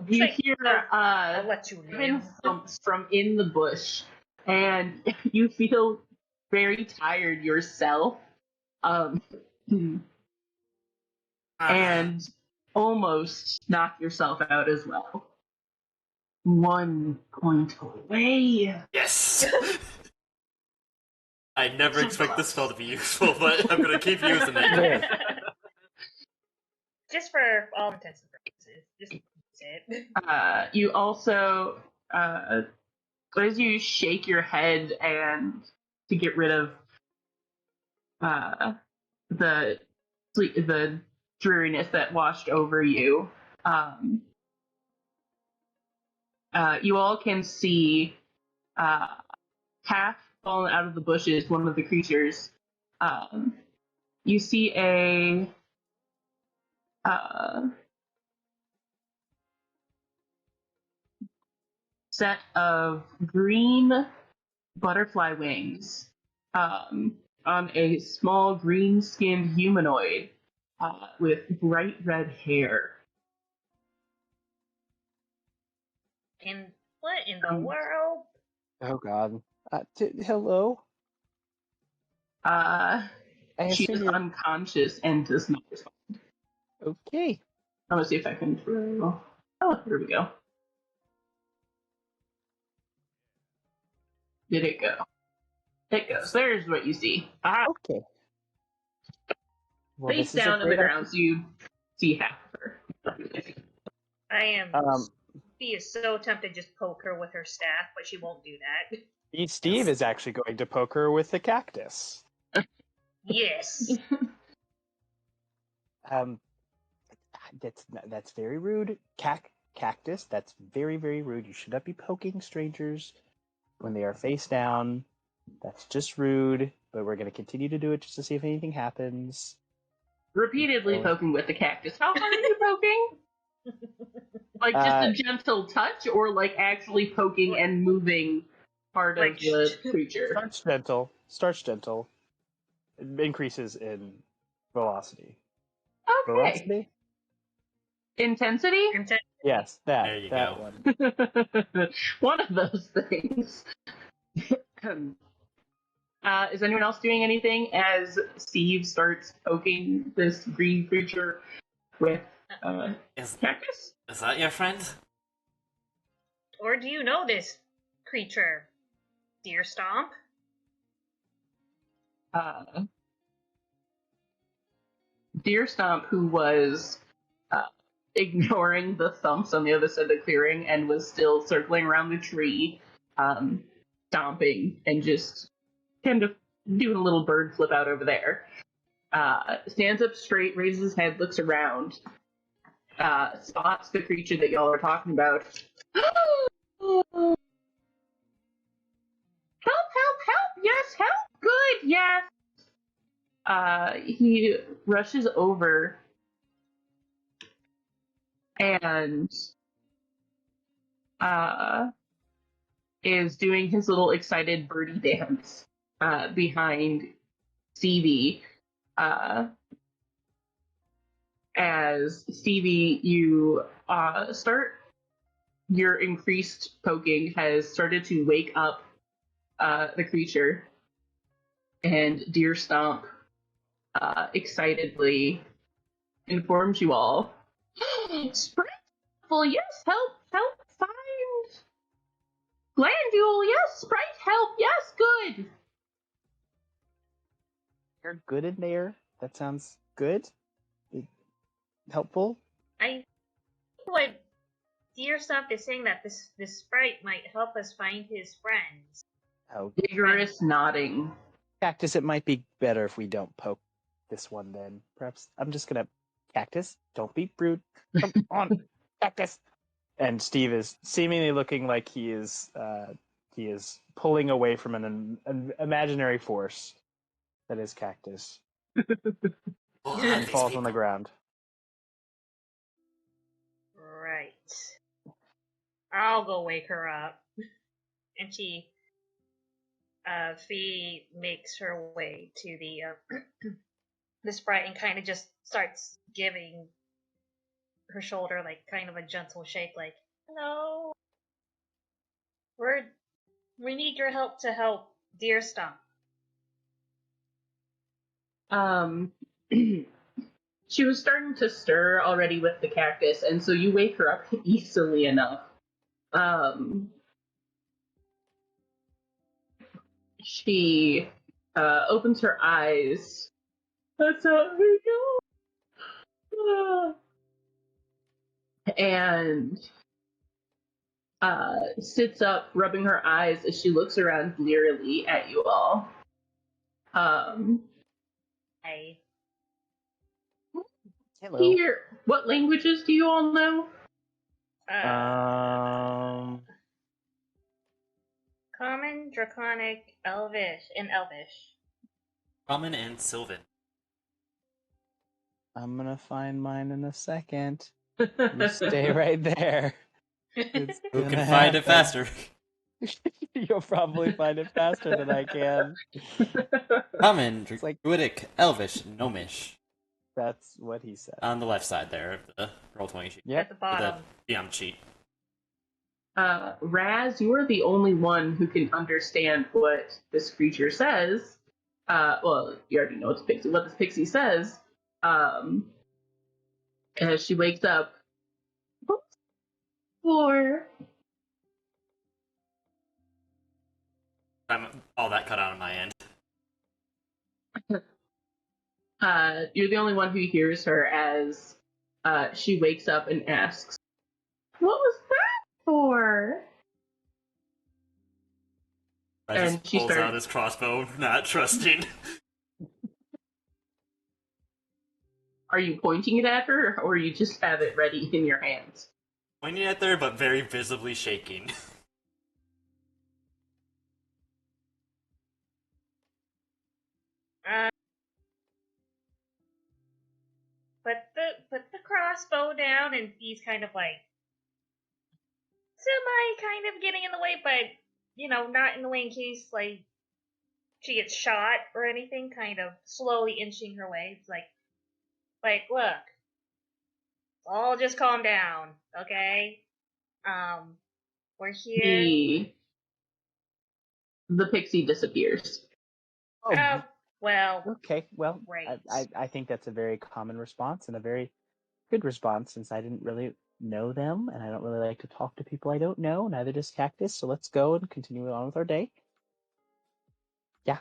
You hear I'll let you live. thumps from in the bush, and you feel very tired yourself. And almost knock yourself out as well. 1 point away. Yes! I never expect this spell to be useful, but I'm gonna keep using it. Just for all intents and purposes. Just use it. You also, as you shake your head and to get rid of the dreariness that washed over you, you all can see half fallen out of the bushes, one of the creatures. You see a set of green butterfly wings on a small green-skinned humanoid with bright red hair. What in the world? Oh God. Hello. She is unconscious and does not respond. Okay. I'm gonna see if I can throw. Oh, here we go. Did it go? It goes. There's what you see. Okay. Well, Face down on the ground, so you see half of her. I am. He is so tempted to just poke her with her staff, but she won't do that. Steve is actually going to poke her with the cactus. Yes. That's very rude. Cactus. That's very, very rude. You should not be poking strangers when they are face down. That's just rude. But we're going to continue to do it just to see if anything happens. Repeatedly poking with the cactus. How hard are you poking? Like just a gentle touch, or like actually poking and moving part of the creature? Starts gentle. It increases in velocity. Okay. Velocity? Intensity? Yes, that. There you that go. One. One of those things. Is anyone else doing anything as Steve starts poking this green creature with cactus? Is that your friend? Or do you know this creature? Deer Stomp? Deer Stomp, who was ignoring the thumps on the other side of the clearing and was still circling around the tree, stomping and just kind of doing a little bird flip out over there. Stands up straight, raises his head, looks around, spots the creature that y'all are talking about. Help, help! Yes, help! Good, yes! He rushes over and is doing his little excited birdie dance behind Stevie. As Stevie, you start your increased poking has started to wake up the creature. And Deer Stomp excitedly informs you all. Sprite, yes, help find Glandule, yes, Sprite, help, yes, good. You're good in there. That sounds good. Helpful. I think what Deer Stump is saying that this sprite might help us find his friends. Oh, Vigorous nodding. Cactus, it might be better if we don't poke this one then. Perhaps I'm just gonna... Cactus, don't be rude. Come on, Cactus. And Steve is seemingly looking like he is pulling away from an imaginary force that is Cactus. Oh, And these falls on the people. ground. Right. I'll go wake her up. And Fee makes her way to the sprite and kind of just starts giving her shoulder like kind of a gentle shake, like, "Hello, we need your help to help Deer Stump." She was starting to stir already with the cactus, and so you wake her up easily enough. She opens her eyes. That's how we go. And sits up, rubbing her eyes as she looks around blearily at you all. Hey. Hello. Here, what languages do you all know? Common, Draconic, Elvish, and Elvish. Common and Sylvan. I'm gonna find mine in a second. You stay right there. It's Who gonna can find it happen. faster? You'll probably find it faster than I can. Common, It's like- Druidic, Elvish, Gnomish. That's what he said. On the left side there of the Roll20 sheet. Yep. At the bottom. The Beyond sheet. Raz, you are the only one who can understand what this creature says. Well, you already know what this pixie says. As she wakes up. For All that cut out on my end. you're the only one who hears her as she wakes up and asks, "What was that for?" I And just she pulls started- out his crossbow, not trusting. Are you pointing it at her, or you just have it ready in your hands? Pointing at there, but very visibly shaking. Put the crossbow down, and he's kind of like semi kind of getting in the way, but not in the way in case like she gets shot or anything. Kind of slowly inching her way. It's like look, all just calm down, okay? We're here. The pixie disappears. Oh, well, Okay, well, great. I think that's a very common response and a very good response since I didn't really know them and I don't really like to talk to people I don't know, neither does Cactus, so let's go and continue on with our day. Yeah.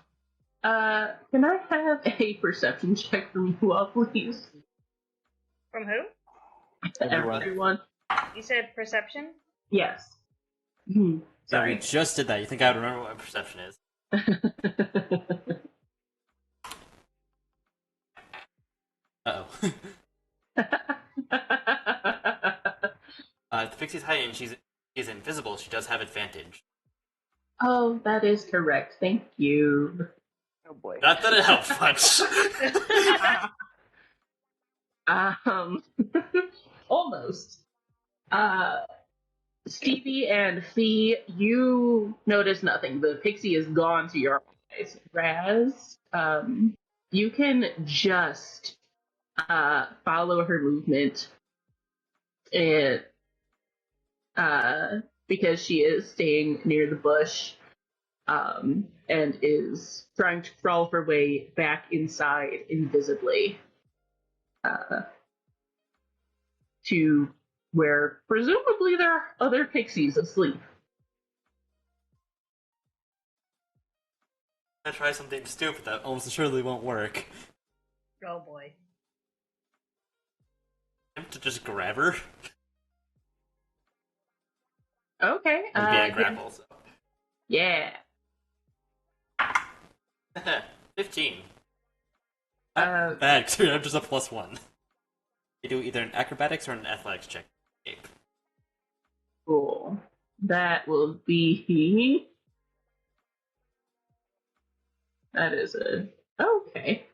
Can I have a perception check from you all, please? From who? Everyone. You said perception? Yes. Yeah, Sorry. we just did that. You think I would remember what perception is? Uh-oh. If the pixie's hiding and she's invisible, she does have advantage. Oh, that is correct. Thank you. Oh boy. Not that it helps much. Almost. Stevie and Fee, you notice nothing. The pixie is gone to your eyes. Raz, you can just follow her movement. Because she is staying near the bush. and is trying to crawl her way back inside invisibly to where presumably there are other pixies asleep. I try something stupid that almost surely won't work. Oh boy. Attempt to just grab her. Okay. Yeah, grapple. So. Yeah. 15. Uh, Bad, because I'm just a +1. You do either an acrobatics or an athletics check. Escape. Cool. That will be. That is a. Okay.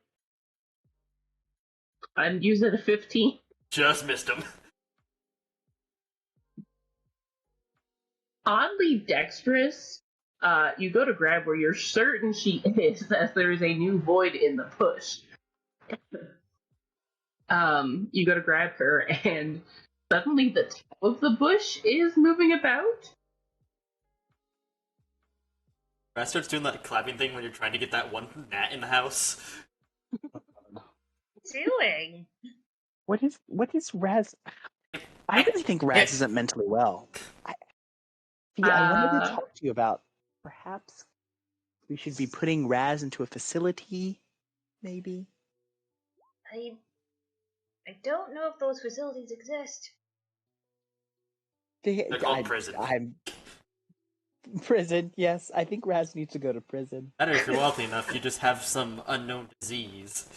I'd use it a 15. Just missed him. Oddly dexterous. You go to grab where you're certain she is, as there is a new void in the push. You go to grab her, and suddenly the top of the bush is moving about. Raz starts doing that clapping thing when you're trying to get that one gnat in the house. Doing? What is Raz? I really think Raz isn't mentally well. I wanted to talk to you about perhaps we should be putting Raz into a facility, maybe. I don't know if those facilities exist. They're called prison. I'm prison. Yes, I think Raz needs to go to prison. Better if you're wealthy enough, you just have some unknown disease.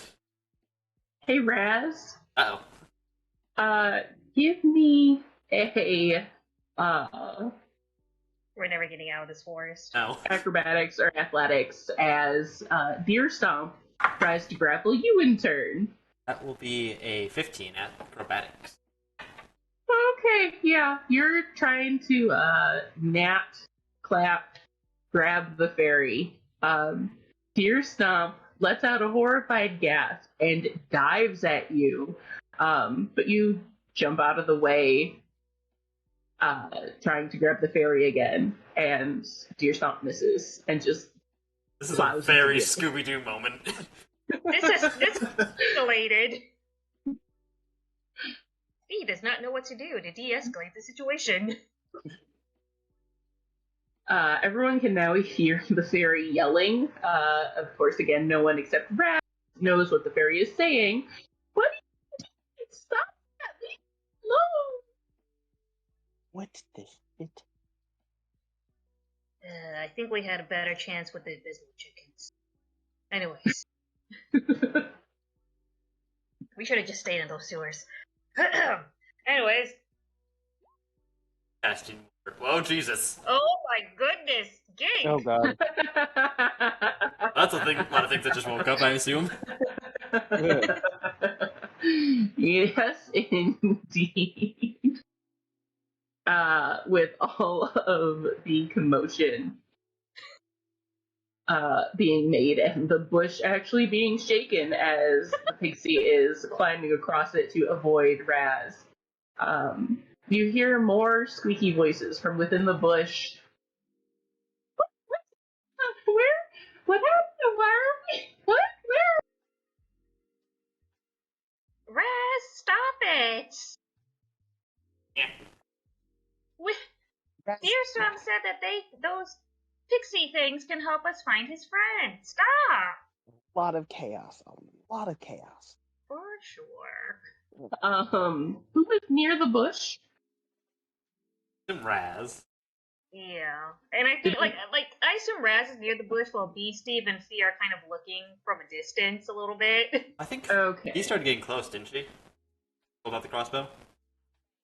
Hey, Raz. Uh-oh. Give me a We're never getting out of this forest. No. acrobatics or athletics as Deer Stomp tries to grapple you in turn. That will be a 15 at acrobatics. Okay, yeah, you're trying to grab the fairy. Deer Stomp lets out a horrified gasp and dives at you, but you jump out of the way, trying to grab the fairy again, and Deer Stomp misses and just. This is a very Scooby-Doo moment. This escalated. He does not know what to do to de-escalate the situation. Everyone can now hear the fairy yelling. Of course, again, no one except Rat knows what the fairy is saying. What are you doing? Stop that! Leave me alone! What the shit? I think we had a better chance with the invisible chickens. Anyways. We should have just stayed in those sewers. Anyways. Casting. Oh, Jesus. Oh my goodness. Gink! Oh god. That's a lot of things that just woke up, I assume. Yes, indeed. With all of the commotion being made and the bush actually being shaken as the pixie is climbing across it to avoid Raz. You hear more squeaky voices from within the bush. Where? What happened? Where are we? What? Where? Raz, stop it! Yeah. Deerstorm said that those pixie things can help us find his friend. Stop! A lot of chaos. A lot of chaos. For sure. Who is near the bush? Raz. Yeah, and I think like I assume Raz is near the bush while B, Steve, and Fee are kind of looking from a distance a little bit. I think Okay. he started getting close, didn't she? Pulled out the crossbow?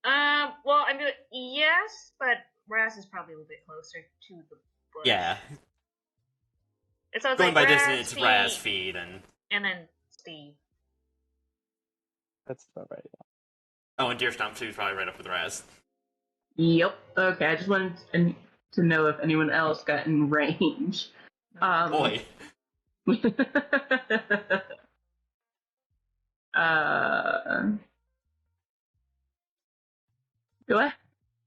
Well, I mean, yes, but Raz is probably a little bit closer to the bush. Yeah. So it's Going like by Raz, distance, it's Fee, Raz, Fee, then. and then Steve. That's about right. Oh, and Deer Stomp 2 is probably right up with Raz. Yep. Okay, I just wanted to know if anyone else got in range. Boy. Go ahead.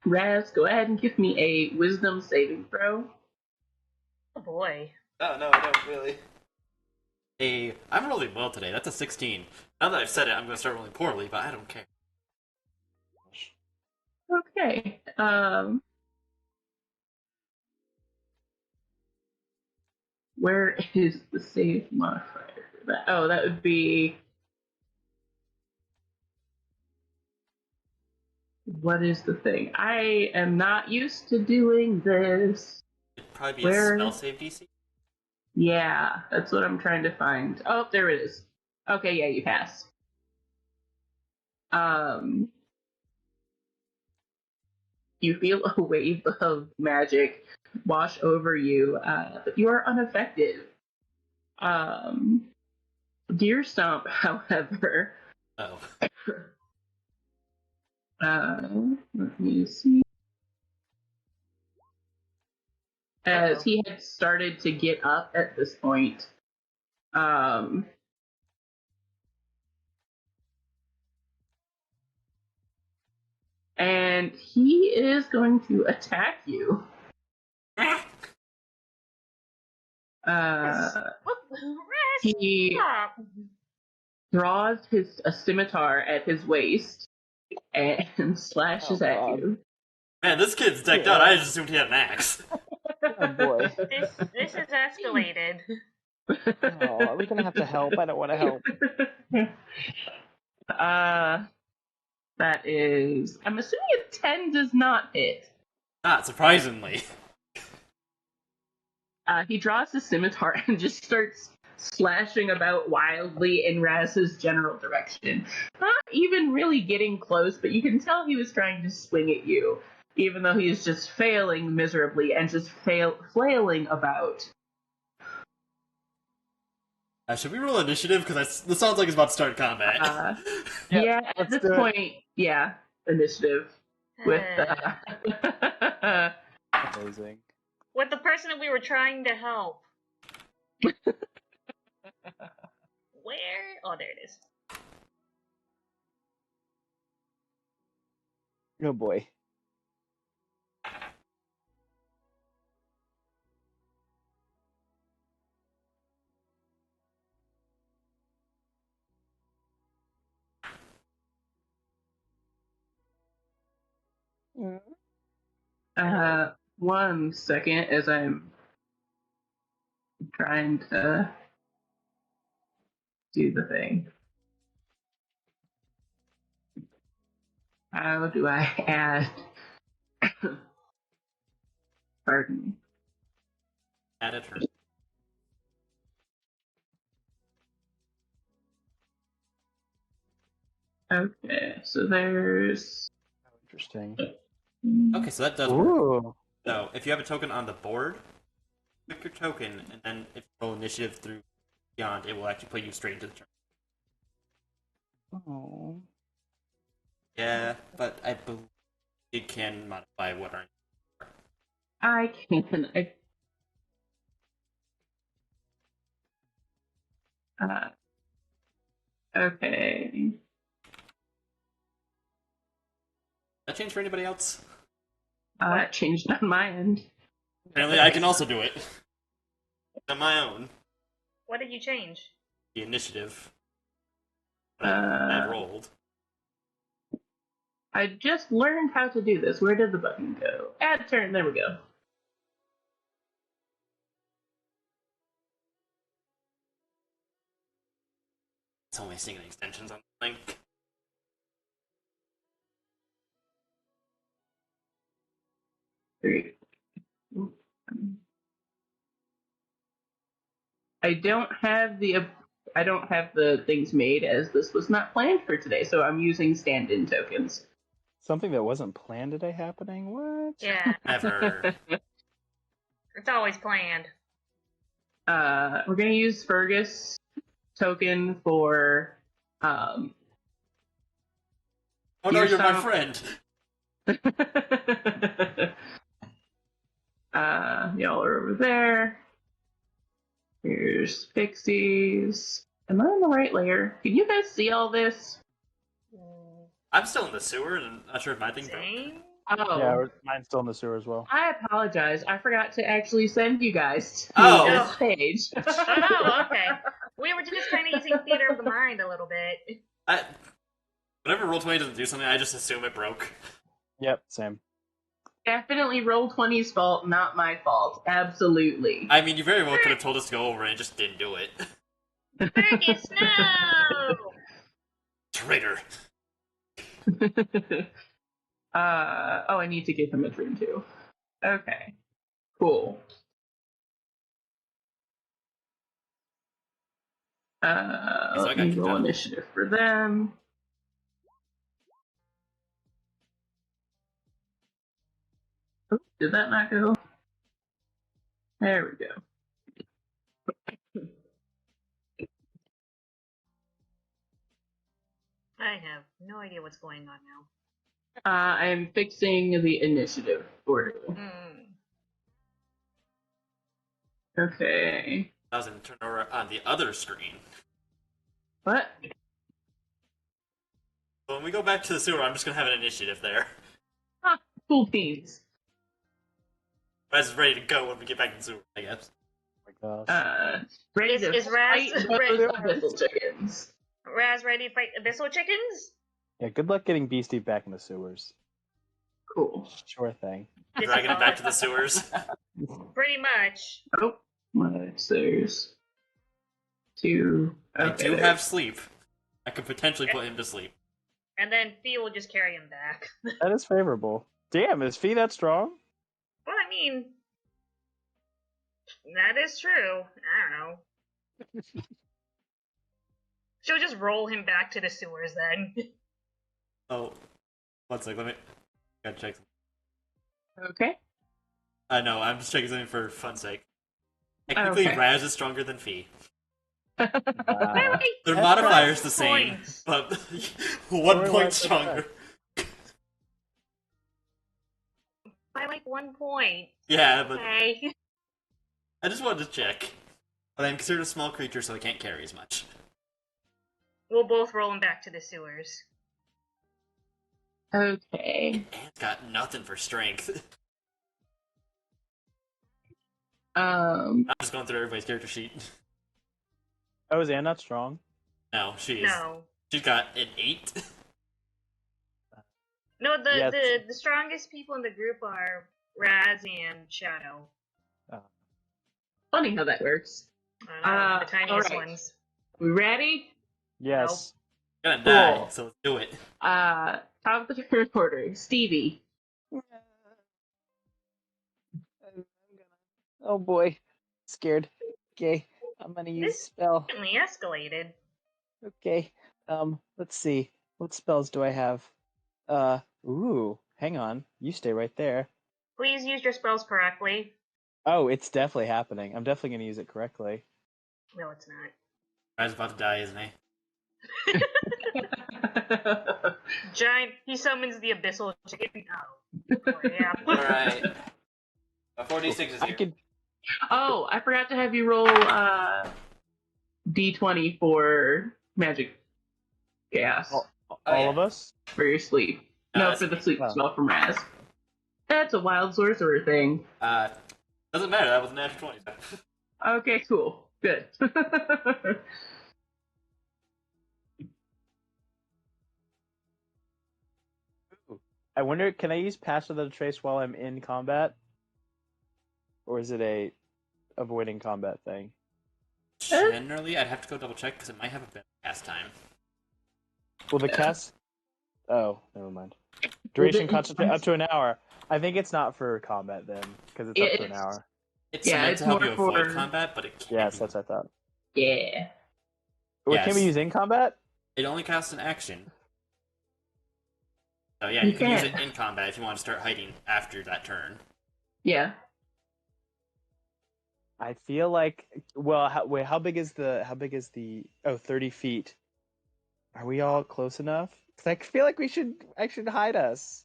Raz, go ahead and give me a wisdom saving throw. Oh boy. Oh, no, I don't really. I'm rolling well today. That's a 16. Now that I've said it, I'm going to start rolling poorly, but I don't care. Okay. Where is the save modifier for that? Oh, that would be. What is the thing? I am not used to doing this. It'd probably be Where? a spell save DC. Yeah, that's what I'm trying to find. Oh, there it is. Okay, yeah, you pass. You feel a wave of magic wash over you, but you are unaffected. Deer Stomp, however, Oh. let me see. As Uh-oh. he had started to get up at this point, and he is going to attack you. He Stop. draws a scimitar at his waist and slashes at God. you. Man, this kid's decked out. I just assumed he had an axe. Oh boy. This is escalated. Oh, are we gonna have to help? I don't want to help. That is. I'm assuming a 10 does not hit. Not surprisingly. He draws his scimitar and just starts slashing about wildly in Raz's general direction. Not even really getting close, but you can tell he was trying to swing at you, even though he's just failing miserably and just flailing about. Should we roll initiative? Because this sounds like it's about to start combat. Yeah, at let's this do it. point, yeah, initiative. With Amazing. With the person that we were trying to help. Where? Oh, there it is. Oh boy. One second as I'm trying to do the thing. How do I add? Pardon me. Add a turn. Okay, so there's. Interesting. Okay, so that does work. Ooh. So, if you have a token on the board, pick your token, and then if you roll initiative through beyond, it will actually put you straight into the turn. Oh. Yeah, but I believe it can modify what are. I can. Okay. That change for anybody else? That changed on my end. Apparently, I can also do it. On my own. What did you change? The initiative. I rolled. I just learned how to do this. Where did the button go? Add turn. There we go. It's only seeing extensions on the link. Three. I don't have the things made as this was not planned for today, so I'm using stand-in tokens. Something that wasn't planned today happening? What? Yeah, Never. it's always planned. We're gonna use Fergus token for Oh no, you're my friend! y'all are over there. Here's pixies. Am I on the right layer? Can you guys see all this? I'm still in the sewer, and I'm not sure if my thing broke. Same. Oh, Yeah, mine's still in the sewer as well. I apologize. I forgot to actually send you guys to Oh. this page. Oh, okay. We were just kind of using theater of the mind a little bit. Whenever Roll20 doesn't do something, I just assume it broke. Yep, same. Definitely Roll20's fault, not my fault. Absolutely. I mean, you very well could have told us to go over it and just didn't do it. Fergus, no! Traitor. Oh, I need to give him a turn too. Okay. Cool. So I Let got me kicked roll out. initiative for them. Oop, did that not go? There we go. I have no idea what's going on now. I am fixing the initiative order. Okay. I was going to turn over on the other screen. What? So when we go back to the sewer, I'm just going to have an initiative there. Ah, cool beans. Raz is ready to go when we get back in the sewer, I guess. Oh my gosh. Ready Is to Raz fight ready? those abyssal chickens. Raz ready to fight abyssal chickens? Yeah, good luck getting Beastie back in the sewers. Cool. Sure thing. Dragging him back to the sewers. Pretty much. Oh, there's two. I Okay, do there. have sleep. I could potentially put him to sleep. And then Fee will just carry him back. That is favorable. Damn, is Fee that strong? Well, I mean, that is true. I don't know. She'll just roll him back to the sewers then. Oh, one sec, let me... Gotta check. Okay. No, I'm just checking something for fun's sake. Technically, Okay. Raz is stronger than Fee. By like Their That's modifier's the same, points. but 1 Or point like stronger. By like 1 point. Yeah, but Okay. I just wanted to check. But I'm considered a small creature, so I can't carry as much. We'll both roll him back to the sewers. Okay. Ant's got nothing for strength. Um. I'm just going through everybody's character sheet. Oh, is Anne not strong? No, she is. No. She's got an 8. No, Yes. the strongest people in the group are Raz and Shadow. Funny how that works. I don't know, the tiniest alright. ones. We ready? Yes. Gonna die, Cool. so let's do it. Top of the turn order. Stevie. Oh boy, scared. Okay, I'm gonna use This- spell. Certainly escalated. Okay, let's see. What spells do I have? Ooh, hang on. You stay right there. Please use your spells correctly. Oh, it's definitely happening. I'm definitely gonna use it correctly. No, it's not. Raz is about to die, isn't he? Giant. He summons the abyssal chicken. Oh, crap. Alright. 4d6 is I here. could. Oh, I forgot to have you roll d20 for magic gas All of us? for your sleep. No, that's for the me. sleep Oh. spell from Raz. That's a wild sorcerer thing. Doesn't matter, that was a natural 20. Okay, cool. Good. I wonder, can I use Pass Without a Trace while I'm in combat? Or is it a avoiding combat thing? Generally, I'd have to go double check because it might have a better cast time. Well, the cast... Oh, never mind. Duration concentrate up to an hour. I think it's not for combat then, because it's up to an hour. It's Yeah, meant it's to help more you avoid for- combat, but it can't. Yes, that's what I thought. Yeah. What can we Yes. use in combat? It only casts an action. So yeah, You you can use can. it in combat if you want to start hiding after that turn. Yeah. I feel like... Well, wait, how big is the... Oh, 30 feet. Are we all close enough? Because I feel like I should hide us.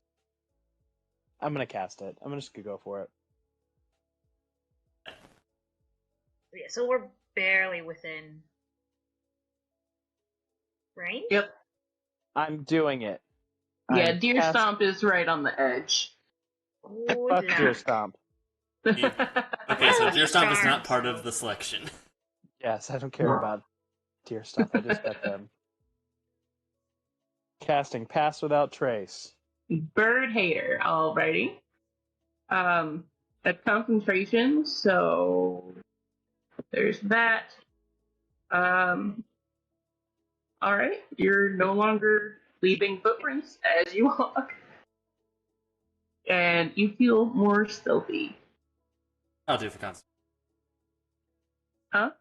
I'm gonna cast it. I'm just gonna go for it. Yeah, so we're barely within range? Yep. I'm doing it. Yeah, I'm Deer cast- Stomp is right on the edge. Ooh, Fuck la. Deer Stomp. Okay, so Deer Stomp is not part of the selection. Yes, I don't care about Deer Stomp. I just got them. Casting Pass Without Trace. Bird hater, alrighty. At concentration, so there's that. Alright, you're no longer leaving footprints as you walk. And you feel more stealthy. I'll do it for constant. Huh?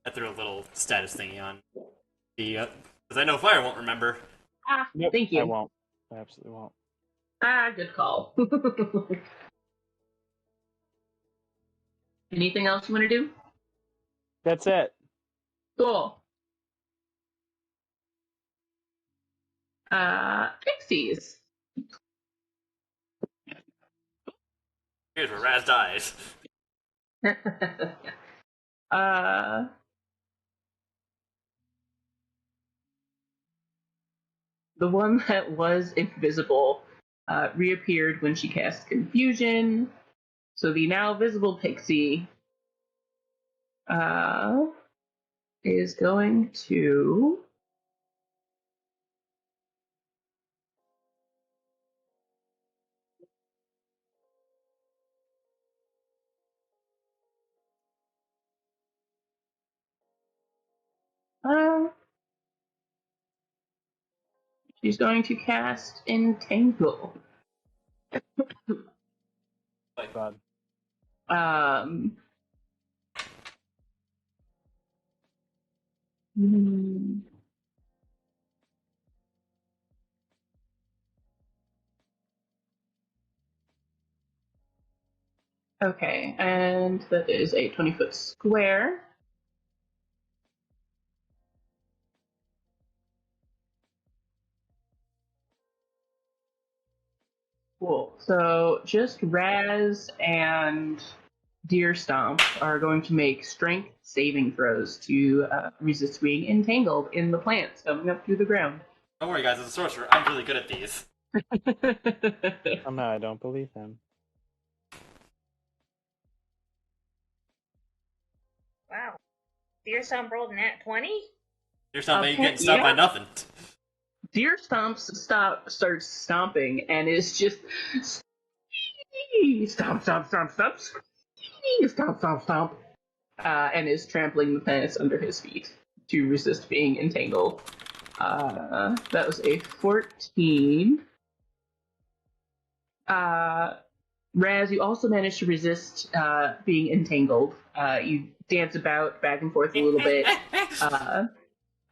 I threw a little status thingy on the because I know Fire won't remember. Ah, Nope, thank you. I won't. I absolutely won't. Ah, good call. Anything else you want to do? That's it. Cool. Pixies. Here's where Raz dies. uh, the one that was invisible reappeared when she cast Confusion. So the now visible pixie is going to she's going to cast Entangle. God. Hmm. Okay, and that is a 20-foot square. Cool. So just Raz and Deer Stomp are going to make strength saving throws to resist being entangled in the plants coming up through the ground. Don't worry, guys. As a sorcerer, I'm really good at these. Somehow I don't believe him. Wow. Deer Stomp rolled in at 20? Deer Stomp ain't Okay, getting stopped by yeah. nothing. Deer starts stomping and is just stomp, stomp, stomp, stomp, stomp, stomp, stomp, and is trampling the plants under his feet to resist being entangled. That was a 14. Raz, you also managed to resist being entangled. You dance about back and forth a little bit,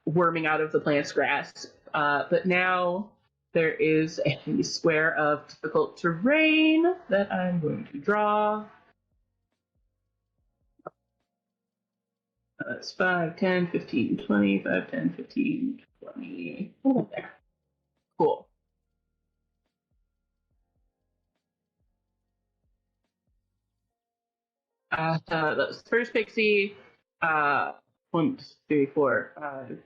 worming out of the plant's grasp. But now there is a square of difficult terrain that I'm going to draw. That's 5, 10, 15, 20, 5, 10, 15, 20. Oh, there. Cool. That's the first pixie. 1, 2, 3, 4, 5,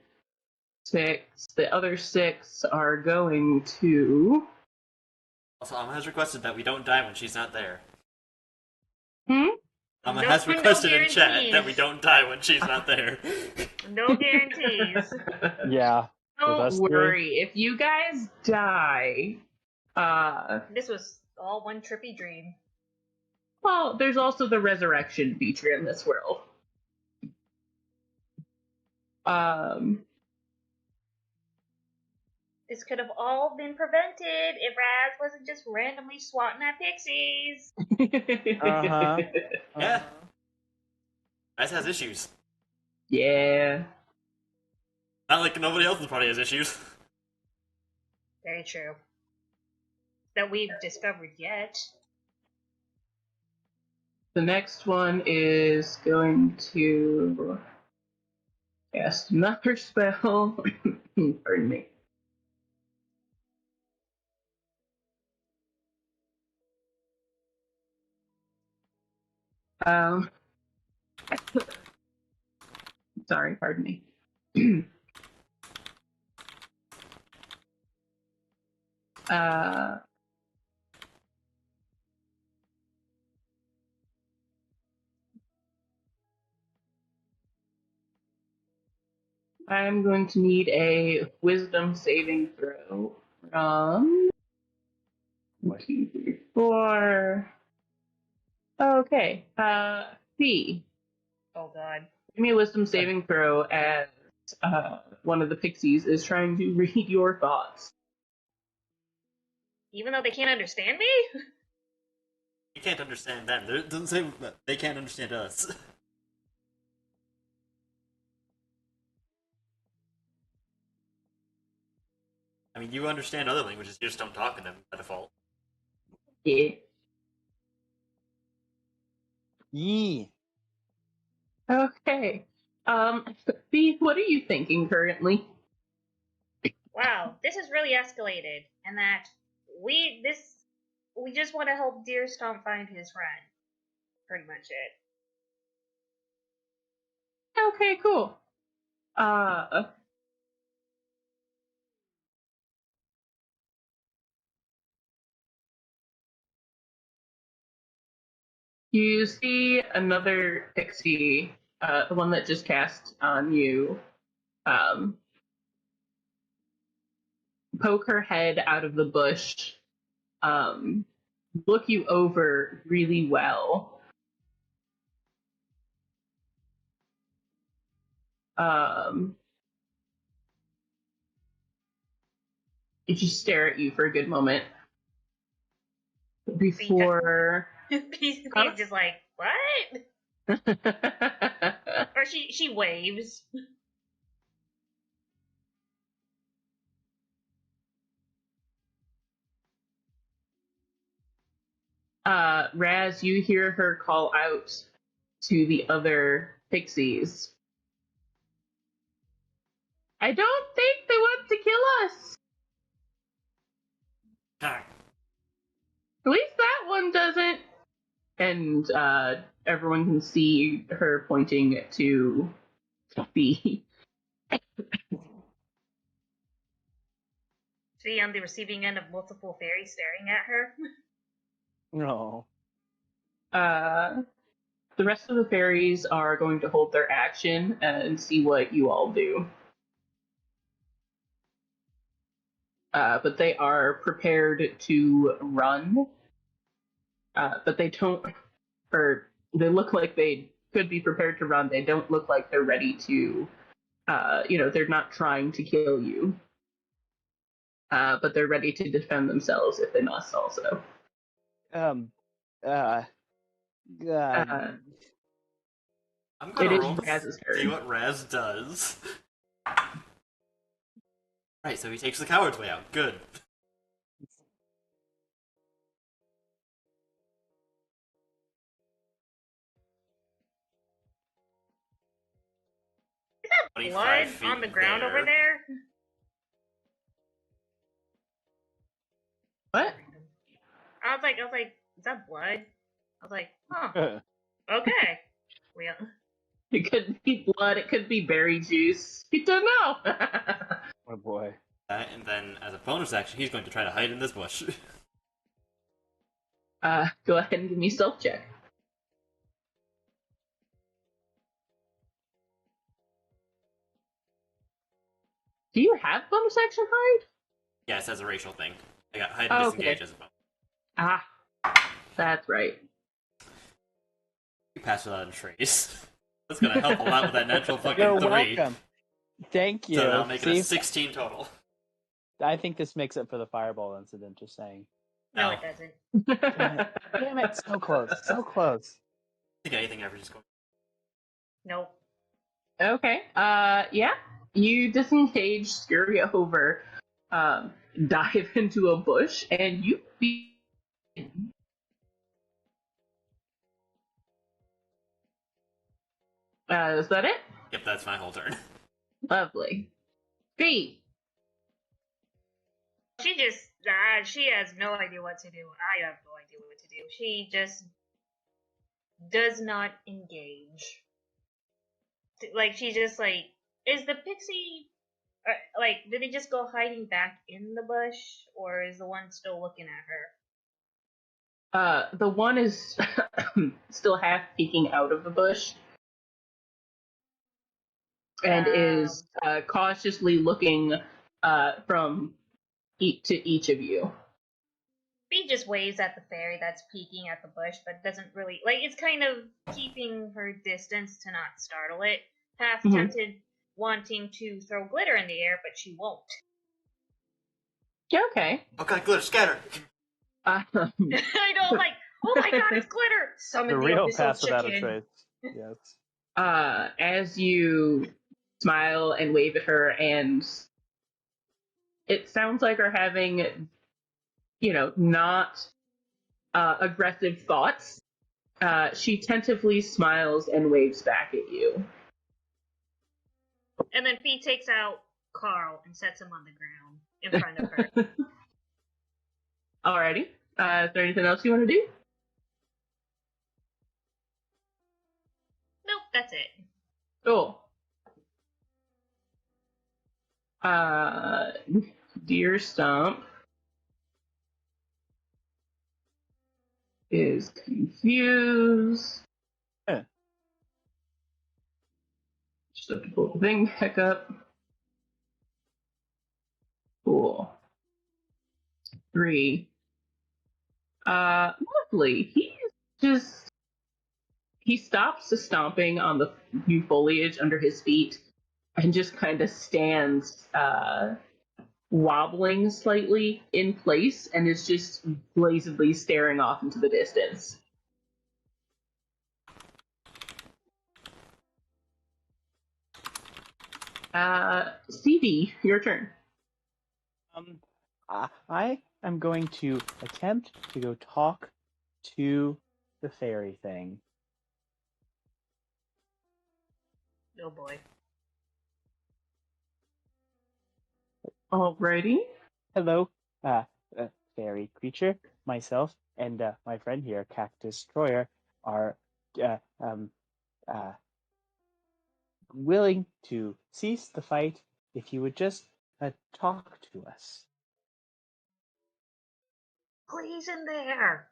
6. The other 6 are going to. Also, Amma has requested that we don't die when she's not there. Hmm? Amma No- has no requested in chat guarantees. that we don't die when she's not there. No guarantees. Yeah. With Don't us three? worry. If you guys die, This was all one trippy dream. well, there's also the resurrection feature in this world. This could have all been prevented if Raz wasn't just randomly swatting at pixies. Uh-huh. Yeah. Raz has issues. Yeah. Not like nobody else in the party has issues. Very true. That we've discovered yet. The next one is going to cast another spell. Pardon me. Um, sorry, pardon me. I'm going to need a wisdom saving throw from 1, 2, 3, 4. Okay. B. Oh god. Give me a wisdom saving throw as one of the pixies is trying to read your thoughts. Even though they can't understand me? You can't understand them. It doesn't say that they can't understand us. I mean, you understand other languages, you just don't talk in them by default. Yeah. Yee. Okay. B, what are you thinking currently? Wow, this has really escalated, and that we just want to help Deer Stomp find his friend. Pretty much it. Okay, cool. You see another pixie, the one that just cast on you, poke her head out of the bush, look you over really well. It just stare at you for a good moment before. He's Huh? just like, what? Or she waves. Raz, you hear her call out to the other pixies. I don't think they want to kill us. Ah, At least that one doesn't. And everyone can see her pointing to the. She on the receiving end of multiple fairies staring at her. No. The rest of the fairies are going to hold their action and see what you all do. But they are prepared to run. But they don't, or they look like they could be prepared to run. They don't look like they're ready to, they're not trying to kill you. But they're ready to defend themselves if they must also. Um. Uh, I'm It gonna is roll to Raz's see turn. what Raz does. Right, so he takes the coward's way out. Good. Is that 25 blood feet on the ground there. over there? What? I was like, is that blood? I was like, huh. Okay. It could be blood, it could be berry juice. You don't know. Oh boy. And then, as a bonus action, he's going to try to hide in this bush. Go ahead and give me a stealth check. Do you have bonus action hide? Yes, as a racial thing. I got hide and Oh, disengage okay. as a bonus. Ah, that's right. You pass without a trace. That's gonna help a lot with that natural fucking You're 3. welcome. Thank you. So that'll make it See, a 16 total. I think this makes up for the fireball incident. Just saying. No, No. it doesn't. Damn it! So close. So close. I think anything ever just going. Nope. Okay. Yeah. You disengage, scurry over, dive into a bush, and you be. Is that it? Yep, that's my whole turn. Lovely. B. She has no idea what to do. I have no idea what to do. She just does not engage. Like, she just, like, is the pixie, like, did they just go hiding back in the bush, or is the one still looking at her? The one is still half peeking out of the bush. and is cautiously looking from to each of you. Bee just waves at the fairy that's peeking at the bush, but doesn't really it's kind of keeping her distance to not startle it. Half tempted, wanting to throw glitter in the air, but she won't. Yeah, okay. Okay, glitter, scatter. I know, like, oh my god, it's glitter! Summon The the real abyssal pass without a chicken. trace. Yes. As you smile and wave at her, and it sounds like are having, not aggressive thoughts. She tentatively smiles and waves back at you. And then Fee takes out Carl and sets him on the ground in front of her. Alrighty. Is there anything else you want to do? Nope, that's it. Cool. Deer Stump is confused. Just have to pull the thing back up. Cool. 3. Lovely. He stops stomping on the new foliage under his feet and just kind of stands wobbling slightly in place and is just blazedly staring off into the distance. Stevie, your turn. I am going to attempt to go talk to the fairy thing. Oh boy. Alrighty. Hello, fairy creature. Myself and my friend here, Cactus Troyer, are willing to cease the fight if you would just talk to us. Please in there.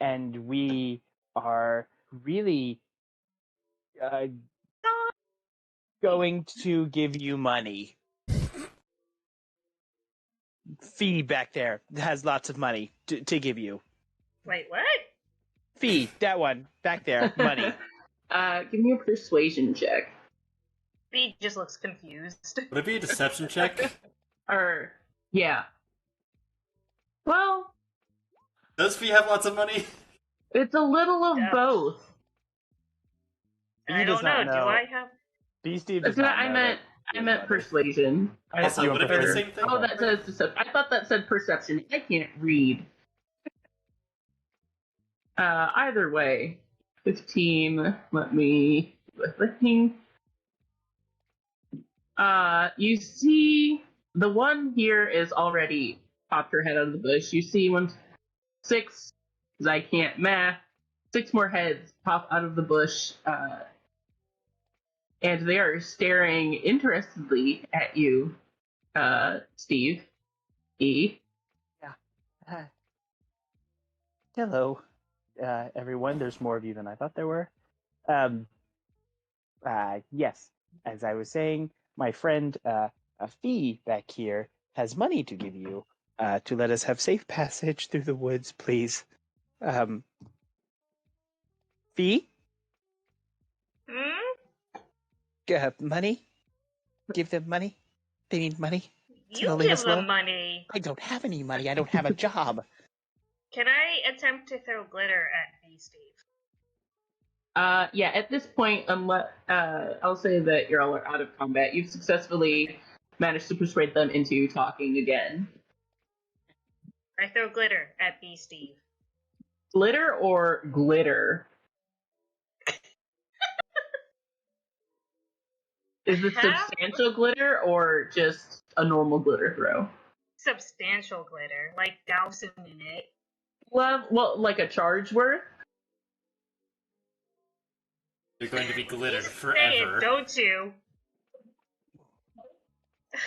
And we are really going to give you money. Fee back there has lots of money to give you. Wait, what? Fee, that one back there, money. Give me a persuasion check. Bee just looks confused. Would it be a deception check? Yeah. Well, Does Fee have lots of money? it's a little of both. I don't know. Do I have? B. Steve does not know. I meant persuasion. Also, would it be the same thing? Oh, that says deception. I thought that said perception. I can't read. Either way, 15. Let me. You see, the one here is already popped her head out of the bush. You see 6, because I can't math. 6 more heads pop out of the bush, and they are staring interestedly at you, Steve. E. Yeah. Hello, everyone. There's more of you than I thought there were. Yes, as I was saying, my friend Fee back here has money to give you to let us have safe passage through the woods, please. Fee? Money? Give them money? They need money? You give them money. I don't have any money. I don't have a job. Can I attempt to throw glitter at Bee, Steve? Yeah, at this point, I'll say that you're all out of combat. You've successfully managed to persuade them into talking again. I throw glitter at Bee, Steve. Glitter or glitter? Is it substantial glitter or just a normal glitter throw? Substantial glitter, like dousing in it. Well, like a charge worth? You're going to be glittered Say forever. it, don't you?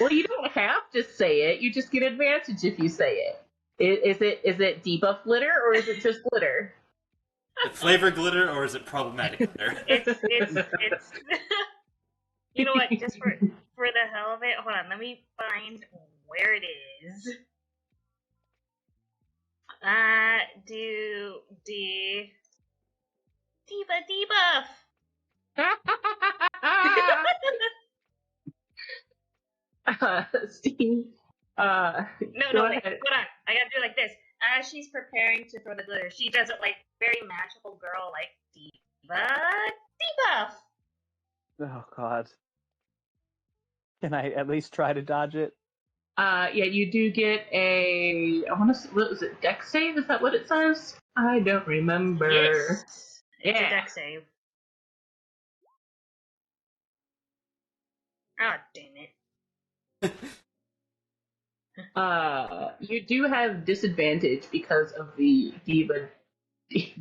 Well, you don't have to say it. You just get advantage if you say it. Is it debuff glitter or is it just glitter? Flavor glitter, or is it problematic glitter? It's. You know what? Just for the hell of it, hold on. Let me find where it is. Do debuff. Steve, No, go wait, ahead. hold on. I gotta do it like this. As she's preparing to throw the glitter, she does it like very magical girl, like debuff. Oh God. Can I at least try to dodge it? Yeah, you do get a. I want to. What was it? Dex save? Is that what it says? I don't remember. Yes, it's Yeah. a dex save. Oh, damn it. You do have disadvantage because of the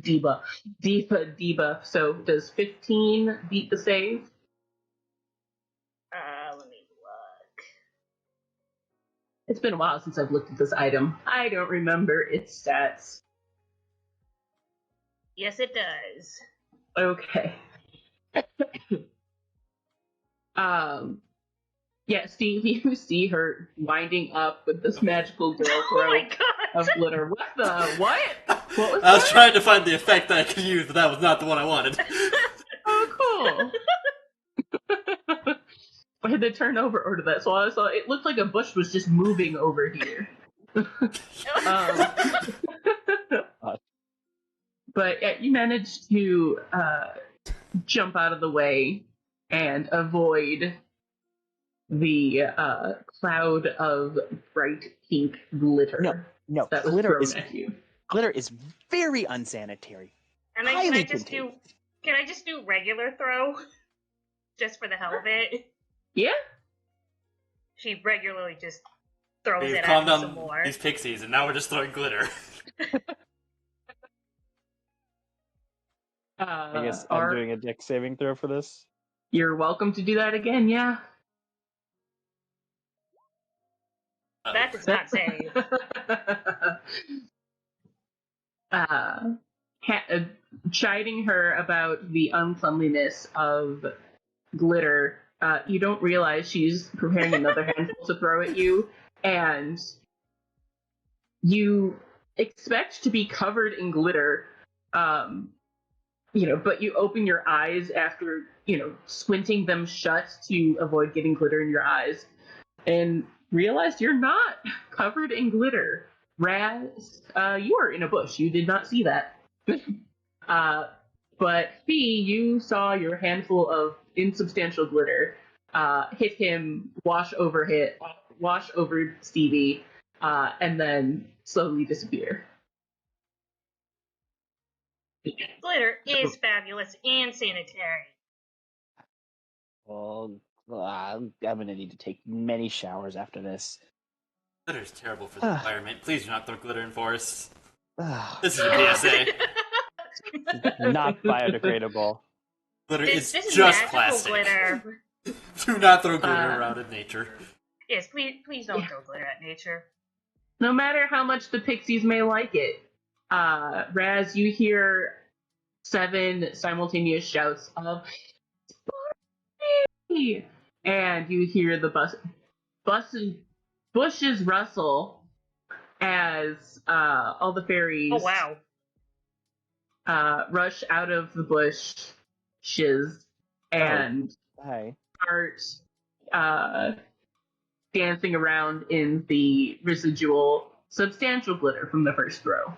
debuff. So does 15 beat the save? Let me look. It's been a while since I've looked at this item. I don't remember its stats. Yes, it does. Okay. Yeah, Steve, you see her winding up with this magical girl Oh throw my god! of glitter. What the? What? What was I was that? trying to find the effect that I could use, but that was not the one I wanted. Oh, cool. I had to turn over order that, so I saw it looked like a bush was just moving over here. But yeah, you managed to jump out of the way and avoid the cloud of bright pink glitter No, that was glitter thrown at you. Glitter is very unsanitary. And then Highly can I just do regular throw? Just for the hell of it? Yeah? She regularly just throws We've it at calmed me some down more. these pixies, and now we're just throwing glitter. I guess I'm doing a dex saving throw for this. You're welcome to do that again, yeah. That does not save. Chiding her about the uncleanliness of glitter, you don't realize she's preparing another handful to throw at you, and you expect to be covered in glitter, but you open your eyes after, squinting them shut to avoid getting glitter in your eyes, and realize you're not covered in glitter. Raz, you are in a bush. You did not see that. But Fee, you saw your handful of insubstantial glitter hit him, wash over Stevie, and then slowly disappear. Glitter is fabulous and sanitary. Well, I'm gonna need to take many showers after this. Glitter's terrible for the environment. Please do not throw glitter in forests. Ah, This is a PSA. not biodegradable. Glitter This is is just magical plastic. glitter. Do not throw glitter around in nature. Yes, please don't throw glitter at nature. No matter how much the pixies may like it, Raz, you hear 7 simultaneous shouts of "Sparky!" and you hear the bushes rustle as all the fairies Oh wow. rush out of the bushes and Hi. start dancing around in the residual substantial glitter from the first throw.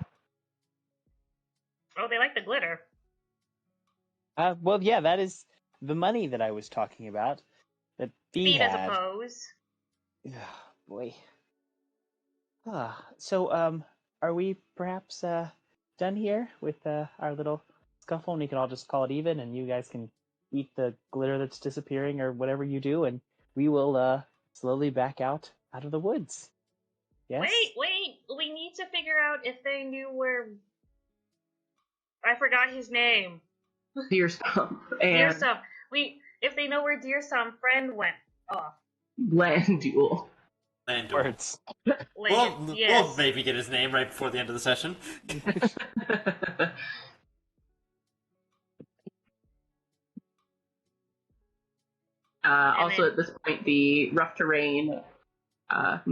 Oh, they like the glitter. Well, yeah, that is the money that I was talking about. That Fee Feet, I had. suppose. Boy. So, are we perhaps done here with our little scuffle, and we can all just call it even, and you guys can eat the glitter that's disappearing or whatever you do, and we will slowly back out of the woods. Yes. Wait. We need to figure out if they knew where. I forgot his name. Deer Stump Deer and Stump. If they know where Deer Stump friend went off. Glandule. And Words. Yes. we'll maybe get his name right before the end of the session. Also, then- at this point, the rough terrain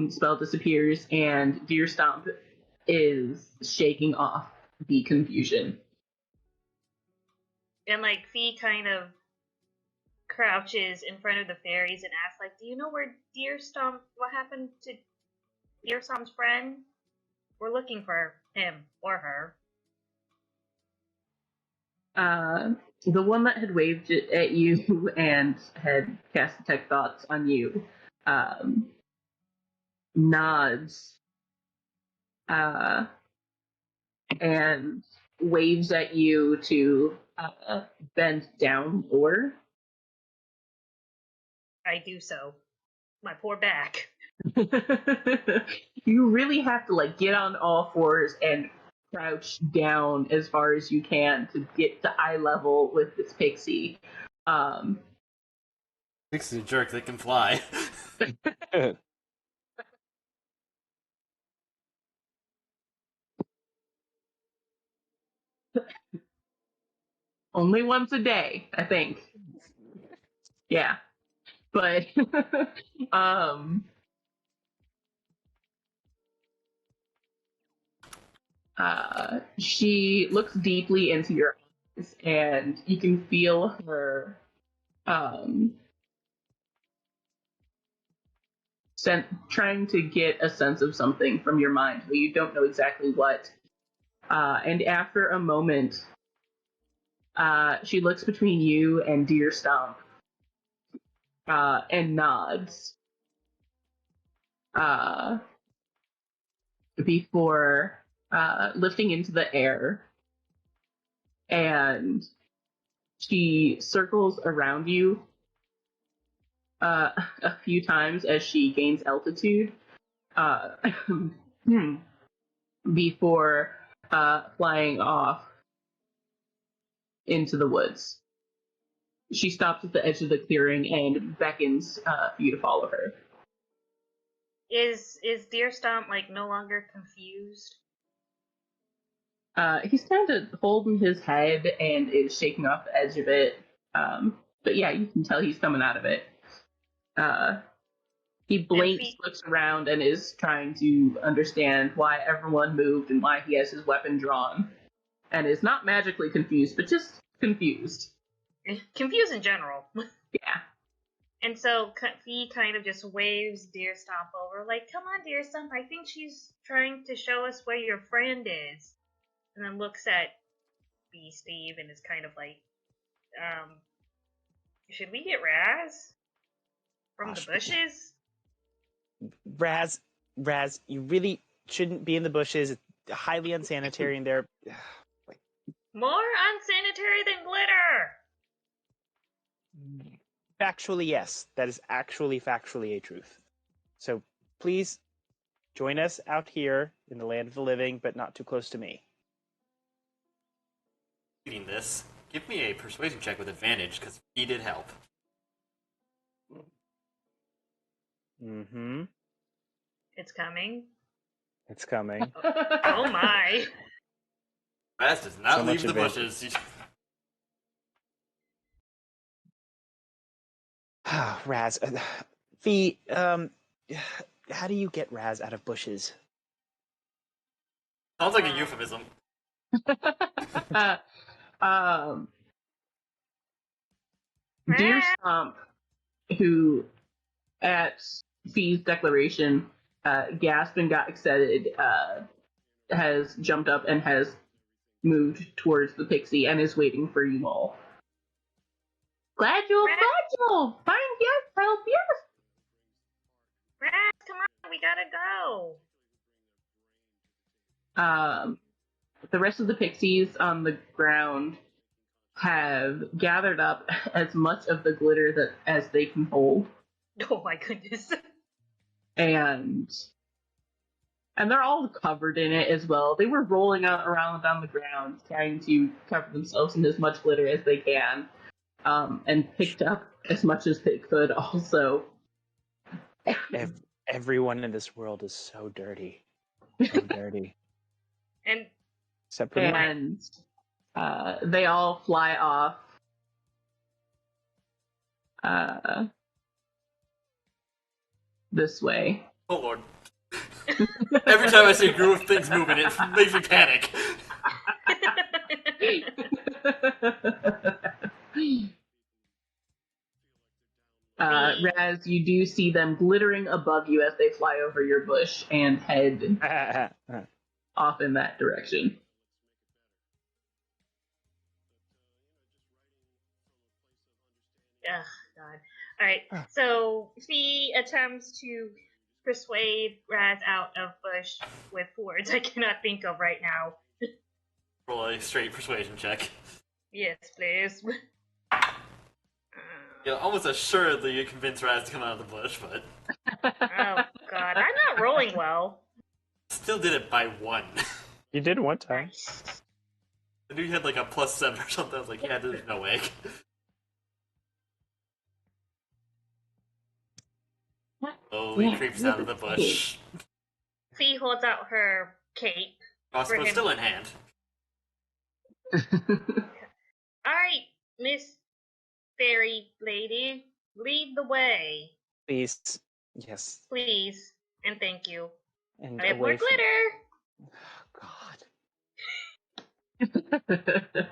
spell disappears, and Deer Stomp is shaking off the confusion. And like Fee kind of crouches in front of the fairies and asks, like, "Do you know where what happened to Deer Stomp's friend? We're looking for him or her." The one that had waved it at you and had cast Detect Thoughts on you nods and waves at you to bend down lower. I do so. My poor back. You really have to like get on all fours and crouch down as far as you can to get to eye level with this pixie. Pixie's a jerk that can fly. Only once a day, I think. Yeah. But she looks deeply into your eyes, and you can feel her trying to get a sense of something from your mind, but you don't know exactly what. And after a moment, she looks between you and Deer Stomp and nods before lifting into the air, and she circles around you a few times as she gains altitude before flying off into the woods. She stops at the edge of the clearing and beckons for you to follow her. Is Deer Stomp like no longer confused? He's kind of holding his head and is shaking off the edge of it. But yeah, you can tell he's coming out of it. He blinks, looks around, and is trying to understand why everyone moved and why he has his weapon drawn. And is not magically confused, but just confused. Confused in general. Yeah. And so he kind of just waves Deer Stomp over, like, "Come on, Deer Stomp, I think she's trying to show us where your friend is." And then looks at B. Steve and is kind of like, should we get Raz? From the bushes? Raz, you really shouldn't be in the bushes. It's highly unsanitary in there. More unsanitary than glitter! Factually, yes. That is actually factually a truth. So please join us out here in the land of the living, but not too close to me. Reading this, give me a persuasion check with advantage, because he did help. Mm-hmm. It's coming. It's coming. Oh my. Raz does not So leave much the advantage. bushes. Raz. Fee, how do you get Raz out of bushes? Sounds like a euphemism. Deer Stomp, who at Fee's declaration gasped and got excited, has jumped up and has moved towards the pixie and is waiting for you all. Glad you'll find yes, help yes. Raz, come on, we gotta go. The rest of the pixies on the ground have gathered up as much of the glitter as they can hold. Oh my goodness. And they're all covered in it as well. They were rolling around on the ground, trying to cover themselves in as much glitter as they can, and picked up as much as they could also. Everyone in this world is so dirty. So dirty. And Except for me. And they all fly off this way. Oh lord. Every time I see a group of things moving, it makes me panic. Raz, you do see them glittering above you as they fly over your bush and head off in that direction. Oh, God. Alright, so Fee attempts to persuade Raz out of bush with words I cannot think of right now. Roll a straight persuasion check. Yes, please. You'll almost assuredly convince Raz to come out of the bush, but... Oh, God. I'm not rolling well. Still did it by 1. You did one time. I knew you had like a +7 or something. I was like, yeah, there's no way. Slowly creeps out of the bush. Fee holds out her cape. Crossbow still in hand. Alright, Miss Fairy Lady, lead the way. Please. Yes. Please, and thank you. And I have more away from- glitter!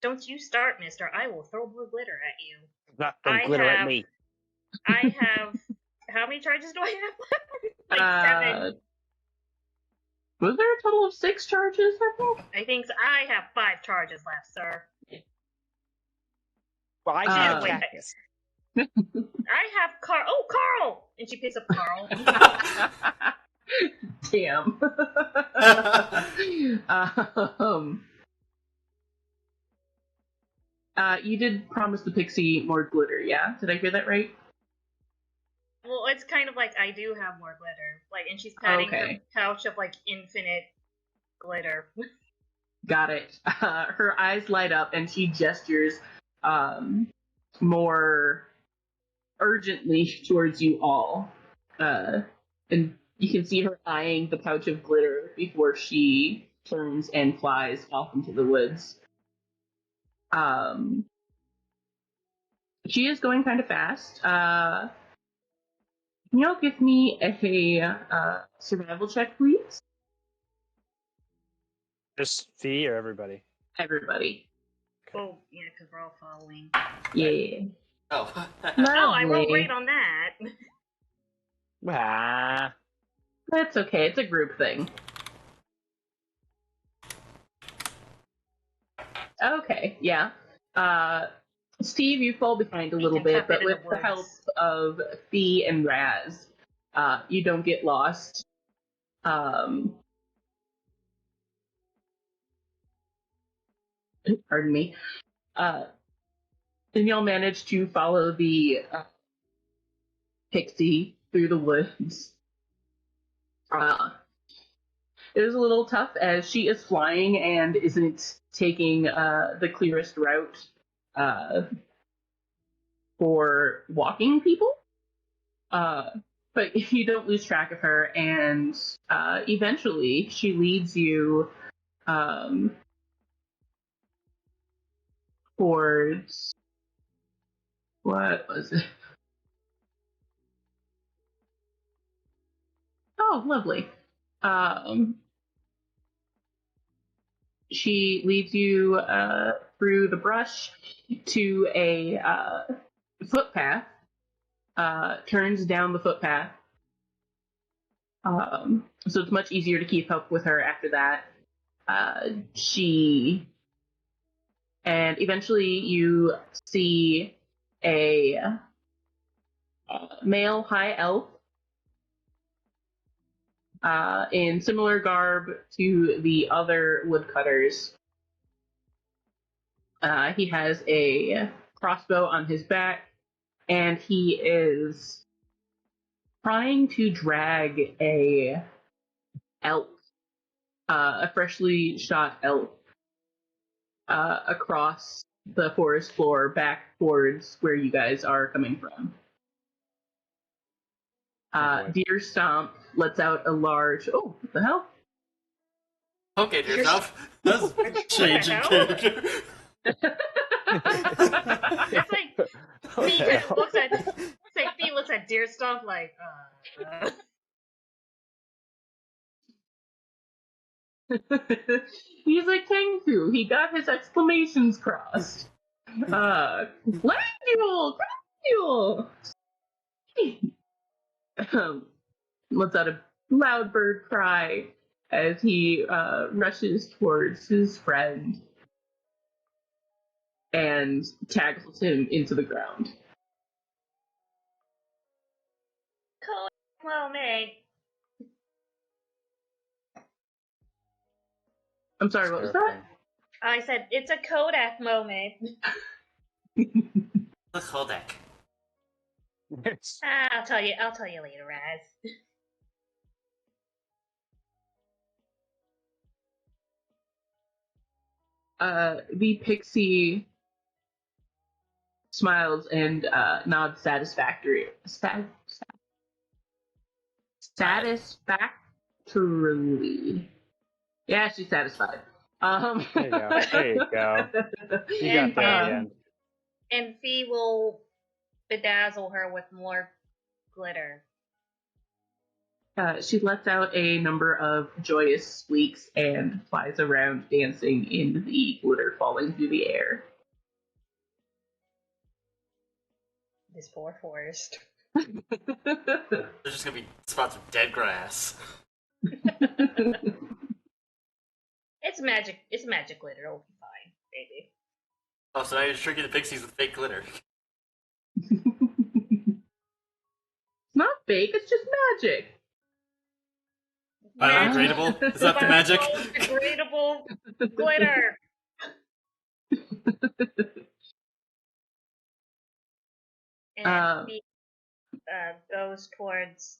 Don't you start, mister. I will throw more glitter at you. Not throw glitter at me. I have... How many charges do I have left? 7. Was there a total of 6 charges, I think? I think so. I have 5 charges left, sir. Well, I have cactus. I have Carl. Oh, Carl! And she picks up Carl. Damn. You did promise the pixie more glitter, yeah? Did I hear that right? Well, it's kind of like I do have more glitter. Like, and she's patting her pouch of, like, infinite glitter. Got it. Her eyes light up and she gestures more urgently towards you all. And you can see her eyeing the pouch of glitter before she turns and flies off into the woods. She is going kind of fast. Can you all give me a survival check, please? Just Fee or everybody? Everybody. Oh, yeah, because we're all following. Yeah. Oh. Oh, I rolled great on that. That's okay, it's a group thing. Okay, yeah. Steve, you fall behind a little bit, but with the help of Fee and Raz, you don't get lost. Pardon me. And y'all manage to follow the pixie through the woods. It is a little tough as she is flying and isn't taking the clearest route for walking people. But you don't lose track of her, and eventually she leads you towards... What was it? Oh, lovely. She leads you through the brush to a footpath, turns down the footpath. So it's much easier to keep up with her after that. And eventually you see a male high elf in similar garb to the other woodcutters. He has a crossbow on his back, and he is trying to drag a elk, a freshly shot elk, across the forest floor back towards where you guys are coming from. Deer Stomp lets out a large... Oh, what the hell? Okay, Deer Stomp. That's changing character. That's like Fee just looks at looks at Deer Stomp like, He's a Kenku. He got his exclamations crossed. Glandual! Glandual! Lets out a loud bird cry as he rushes towards his friend and tackles him into the ground. Cool moment. I'm sorry, what was that? I said, it's a Kodak moment. The Kodak. I'll tell you later, Raz. The pixie smiles and nods satisfactorily. Yeah, she's satisfied. There you go. There you go. You got there at the end. And Fee will bedazzle her with more glitter. She lets out a number of joyous squeaks and flies around dancing in the glitter falling through the air. This poor forest. There's just gonna be spots of dead grass. It's magic. It's magic glitter. It'll be fine, baby. Oh, so now you're tricking the pixies with fake glitter. It's not fake, it's just magic. Biodegradable? Is that the magic? Biodegradable glitter. And he goes towards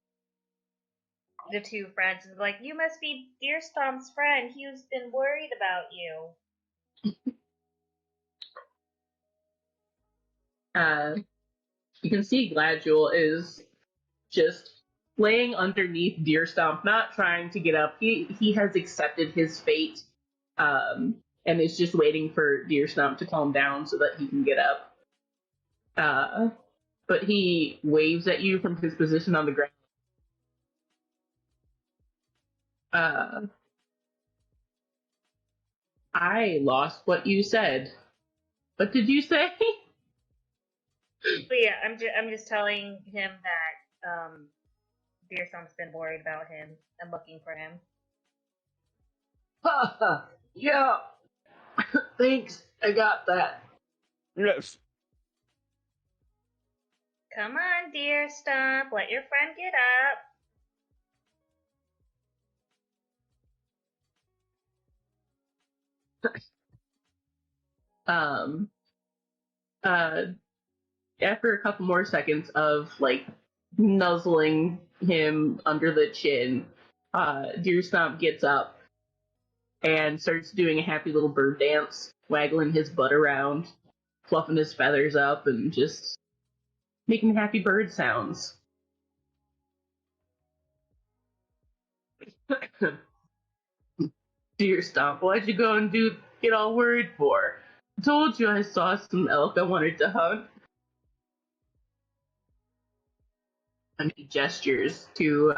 the two friends and is like, you must be Deer Stomp's friend. He's been worried about you. You can see Gladjewel is just laying underneath Deer Stomp, not trying to get up. He has accepted his fate, and is just waiting for Deer Stomp to calm down so that he can get up. But he waves at you from his position on the ground. I lost what you said. What did you say? But yeah, I'm just telling him that Deer Stomp's been worried about him and looking for him. Yeah. Thanks. I got that. Yes. Come on, Deer Stomp. Let your friend get up. After a couple more seconds of like nuzzling him under the chin, Deer Stomp gets up and starts doing a happy little bird dance, waggling his butt around, fluffing his feathers up, and just making happy bird sounds. Deer Stomp, why'd you go and get all worried for? I told you I saw some elk I wanted to hunt. And he gestures to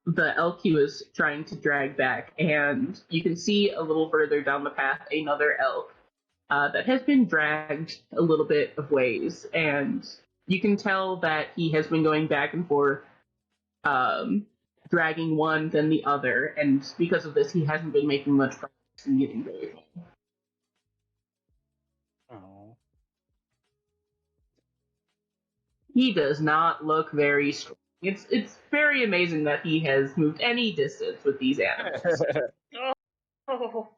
the elk he was trying to drag back, and you can see a little further down the path another elk that has been dragged a little bit of ways, and you can tell that he has been going back and forth, dragging one then the other, and because of this he hasn't been making much progress in getting very far. Oh. He does not look very strong. It's very amazing that he has moved any distance with these animals. Oh.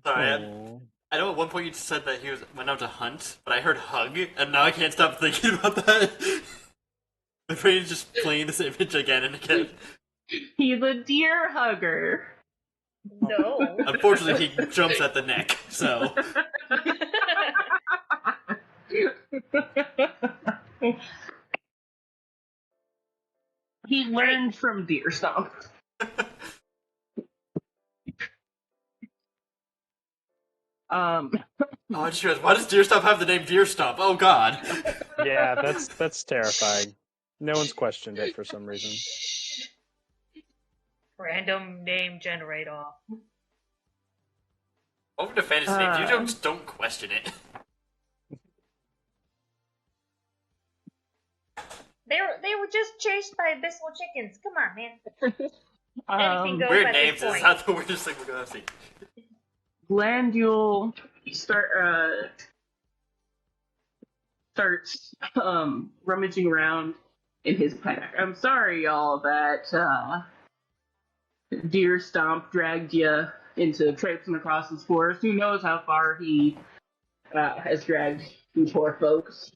Sorry, I know at one point you said that he went out to hunt, but I heard hug, and now I can't stop thinking about that. My brain is just playing this image again and again. He's a deer hugger. No. Unfortunately, he jumps at the neck, so... He learned from Deer Stomp. Oh, I just realized, why does Deer Stomp have the name Deer Stomp? Oh god. Yeah, that's terrifying. No one's questioned it for some reason. Random name generator. Over to fantasy names, you don't question it. They were just chased by abyssal chickens. Come on, man. Anything goes Weird at names this is point. not the weirdest thing we're gonna see. Glandule starts rummaging around in his pack. I'm sorry, y'all, that Deer Stomp dragged you into traipsing across this forest. Who knows how far he has dragged you poor folks.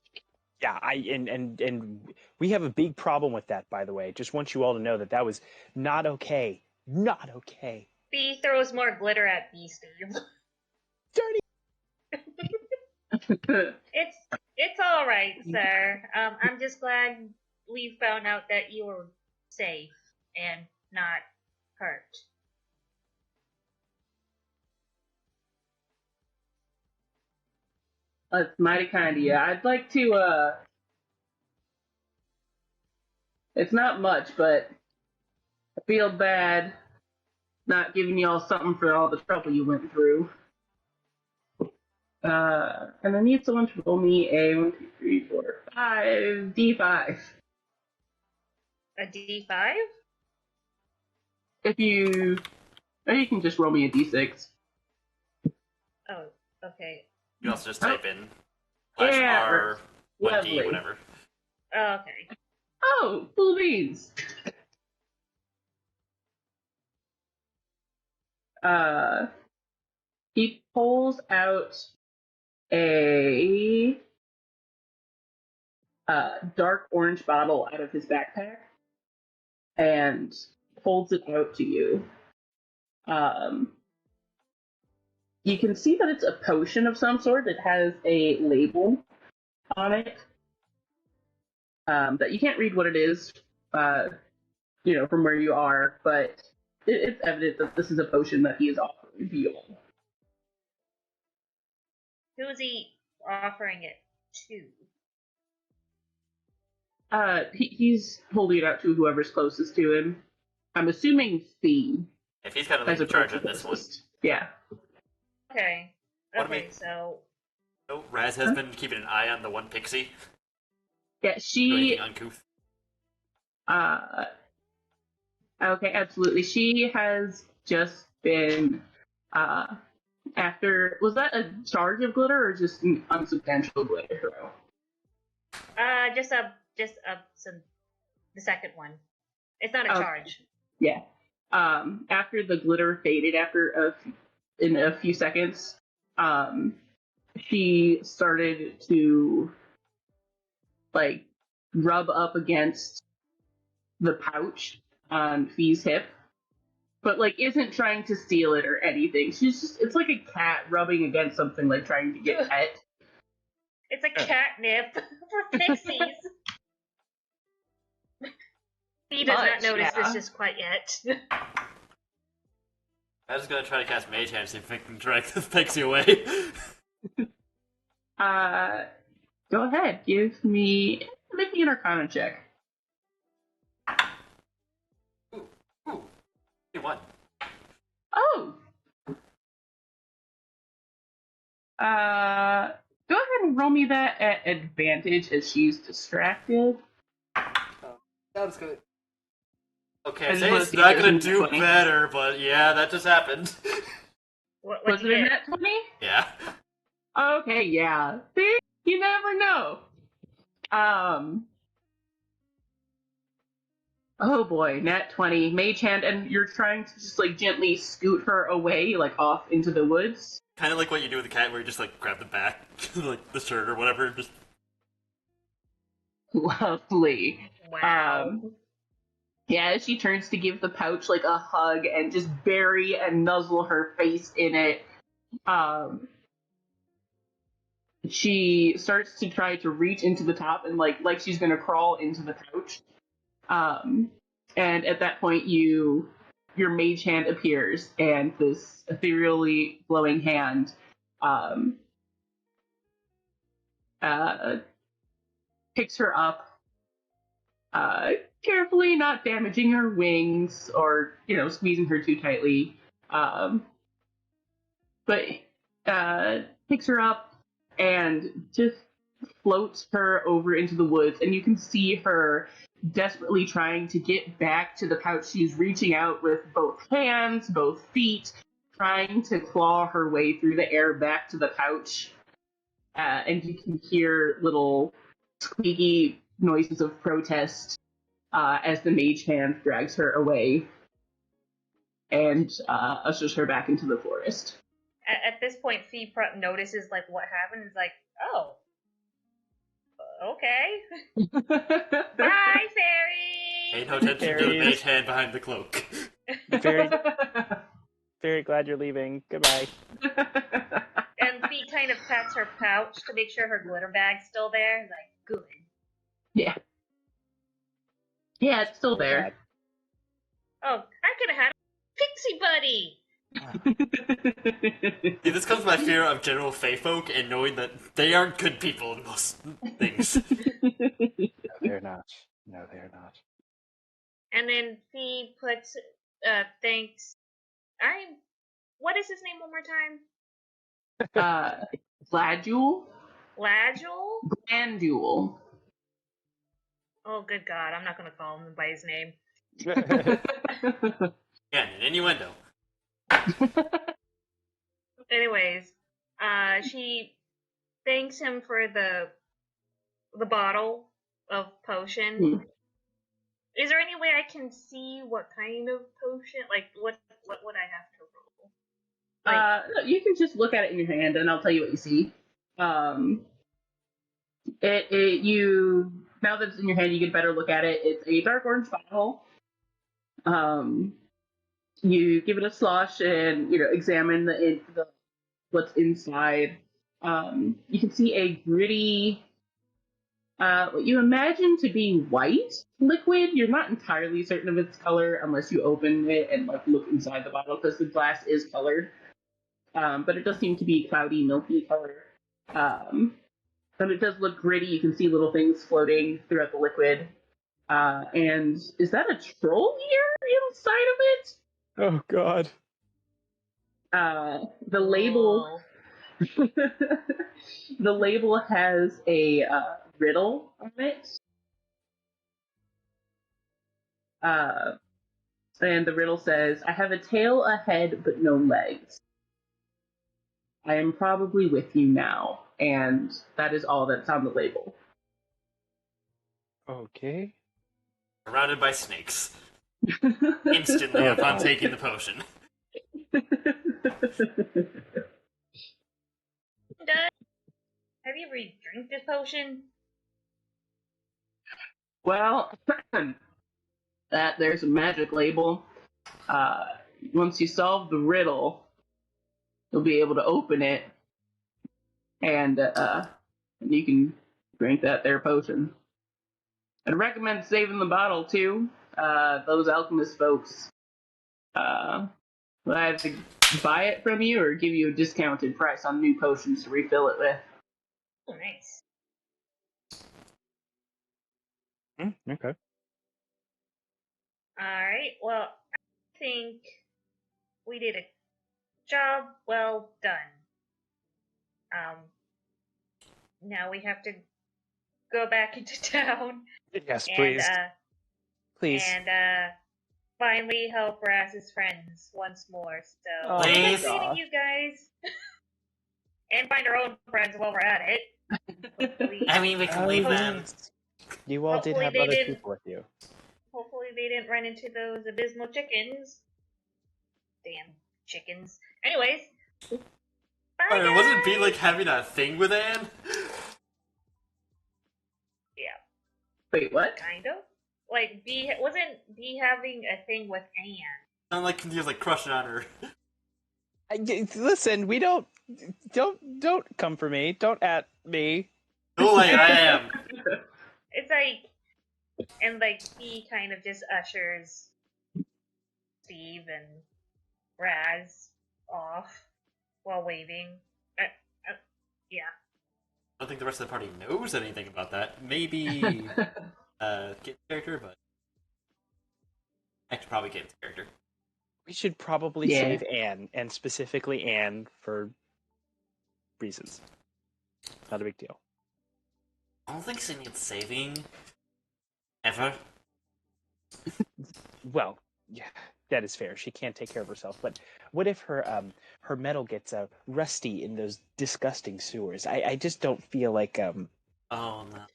Yeah, and we have a big problem with that, by the way. Just want you all to know that was not okay. Not okay. B throws more glitter at B, Steve. Dirty. It's all right, sir. I'm just glad we found out that you were safe and not hurt. That's mighty kind of you. I'd like to, it's not much, but I feel bad not giving y'all something for all the trouble you went through. And I need someone to roll me a 1, 2, 3, 4, 5 D5. A D5? Or you can just roll me a D6. Oh, okay. You can also just type in Yeah, /R, 1D, lovely. whatever. Oh, okay. Oh, cool beans. He pulls out a dark orange bottle out of his backpack and holds it out to you. You can see that it's a potion of some sort. It has a label on it that you can't read what it is, from where you are, but it's evident that this is a potion that he is offering to you all. Who is he offering it to? He's holding it out to whoever's closest to him. I'm assuming Fee. If he's kind of As in a charge of this one. Yeah. Okay. What do Okay, we- so Oh, Raz has been keeping an eye on the one pixie. Yeah, Do she. anything uncouth. Okay, absolutely. She has just been. After. Was that a charge of glitter or just an unsubstantial glitter throw? just the second one. It's not a Okay. charge. Yeah. After the glitter faded in a few seconds, she started to rub up against the pouch on Fee's hip, but isn't trying to steal it or anything. It's like a cat rubbing against something, trying to get pet. It's a catnip for pixies. He does not notice this just quite yet. I was gonna try to cast Mage Hand, see if I can drag this pixie away. Go ahead. Make me an Arcana check. Ooh. Hey, what? Oh! Go ahead and roll me that at advantage as she's distracted. Sounds good. Okay, I I just say wanna it's see not if gonna it's do 20. better, but yeah, that just happened. What Was it a net 20? Yeah. Okay, yeah. See? You never know. Oh boy, nat 20, mage hand, and you're trying to just gently scoot her away, off into the woods. Kind of like what you do with a cat, where you just grab the back, the shirt or whatever, just. Lovely. Wow. Yeah, as she turns to give the pouch a hug and just bury and nuzzle her face in it, she starts to try to reach into the top and like she's gonna crawl into the pouch. And at that point, your mage hand appears, and this ethereally glowing hand picks her up, carefully, not damaging her wings or, squeezing her too tightly. But picks her up and just floats her over into the woods, and you can see her desperately trying to get back to the pouch. She's reaching out with both hands, both feet, trying to claw her way through the air back to the pouch. And you can hear little squeaky noises of protest as the mage hand drags her away and ushers her back into the forest. At this point, Fee notices like what happened. Is like, oh, okay. Bye, fairy. Pay no attention to the mage hand behind the cloak. Very, very glad you're leaving. Goodbye. And Fee kind of pats her pouch to make sure her glitter bag's still there. Like, good. Yeah. Yeah, it's still there. Oh, I could have had a pixie buddy. See, this comes from my fear of general fae folk and knowing that they aren't good people in most things. No, they're not. No, they're not. And then Fee puts, thanks. What is his name one more time? Gladule? Ladule? Glandule. Oh, good God, I'm not going to call him by his name. Yeah, an innuendo. Anyways, she thanks him for the bottle of potion. Hmm. Is there any way I can see what kind of potion? Like, what would I have to roll? You can just look at it in your hand, and I'll tell you what you see. You now that it's in your hand, you get a better look at it. It's a dark orange bottle. You give it a slosh and examine the what's inside. You can see a gritty, what you imagine to be white liquid. You're not entirely certain of its color unless you open it and look inside the bottle, because the glass is colored. But it does seem to be cloudy, milky color. But it does look gritty. You can see little things floating throughout the liquid. And is that a troll ear inside of it? Oh God. The label. The label has a riddle on it. And the riddle says, "I have a tail, a head, but no legs. I am probably with you now." And that is all that's on the label. Okay. Surrounded by snakes. Instantly upon taking the potion. Have you ever drank this potion? Well, there's a magic label. Once you solve the riddle, you'll be able to open it, and you can drink that there potion. I'd recommend saving the bottle too. Those alchemist folks will either buy it from you or give you a discounted price on new potions to refill it with. Oh, nice. Okay. Alright, well, I think we did a job well done. Now we have to go back into town Yes, and, please. Please. and, finally help Raz's friends once more. So, Oh, good please. luck meeting you guys. And find our own friends while we're at it. Hopefully, I mean, we can leave them. yes. You all did Hopefully have they other didn't- people with you. hopefully they didn't run into those abysmal chickens. Damn chickens. Anyways. Bye, Wait, wasn't B guys! having a thing with Anne? Yeah, Wait, what? kind of. Like, wasn't B having a thing with Anne? Sounded like he was crushing on her. Listen, we don't come for me. Don't at me. No, I am. It's like, and he kind of just ushers Steve and Raz off while waving. Yeah. don't think the rest of the party knows anything about that. Maybe Kit's character, but actually probably Kit's character. We should probably Yeah. save Anne, and specifically Anne for reasons. Not a big deal. I don't think she needs saving. Ever. Well, yeah, that is fair. She can't take care of herself. But what if her her metal gets rusty in those disgusting sewers? I just don't feel like Oh no.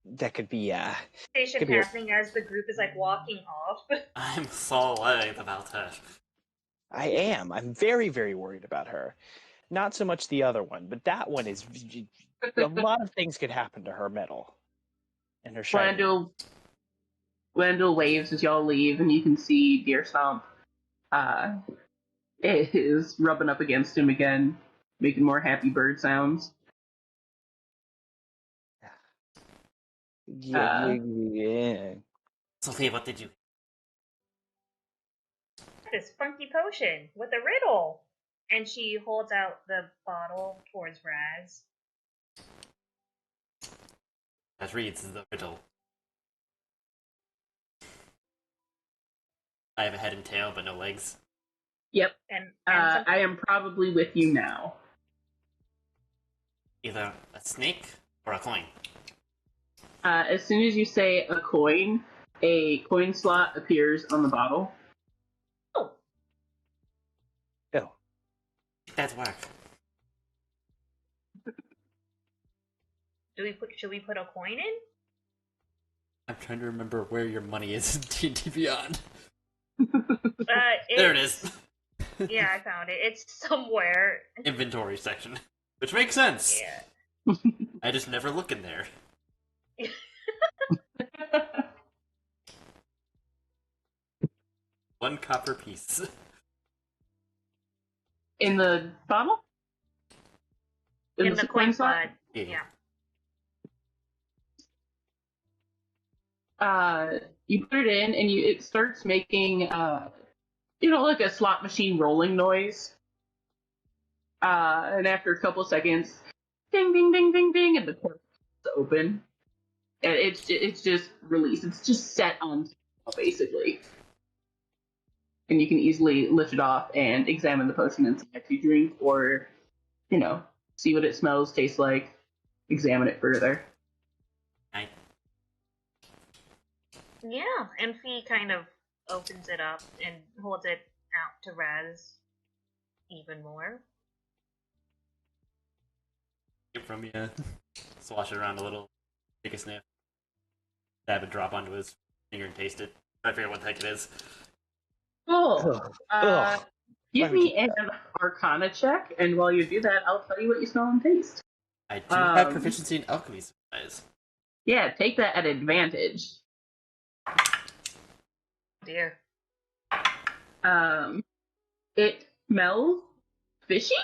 that could be Station Could be a- happening as the group is like walking off. I'm so worried about her. I am. I'm very, very worried about her. Not so much the other one, but that one is a lot of things could happen to her metal and her shiny. Wendell waves as y'all leave, and you can see Deer Stomp is rubbing up against him again, making more happy bird sounds. Yeah. Sophia, what did you? This funky potion with a riddle. And she holds out the bottle towards Raz. That reads the riddle. I have a head and tail, but no legs. Yep. And I am probably with you now. Either a snake or a coin. As soon as you say a coin slot appears on the bottle. Oh, Oh. That's work. should we put a coin in? I'm trying to remember where your money is in D&D Beyond. It's, There it is. Yeah, I found it. It's somewhere. Inventory section. Which makes sense. Yeah. I just never look in there. One copper piece. In the bottle? In the coin slot. Yeah. You put it in, and it starts making like a slot machine rolling noise. And after a couple of seconds, ding, ding, ding, ding, ding, and the cork is open, and it's just released. It's just set on basically, and you can easily lift it off and examine the potion inside to drink, or see what it smells, tastes like, examine it further. Yeah, and Fee kind of opens it up and holds it out to Raz even more. Get from you. Swash it around a little. Take a sniff. Stab a drop onto his finger and taste it. Try to figure out what the heck it is. Cool. Ugh. Give me an Arcana check, and while you do that, I'll tell you what you smell and taste. I do have proficiency in alchemy supplies. Yeah, take that at advantage. Dear. It smells fishy,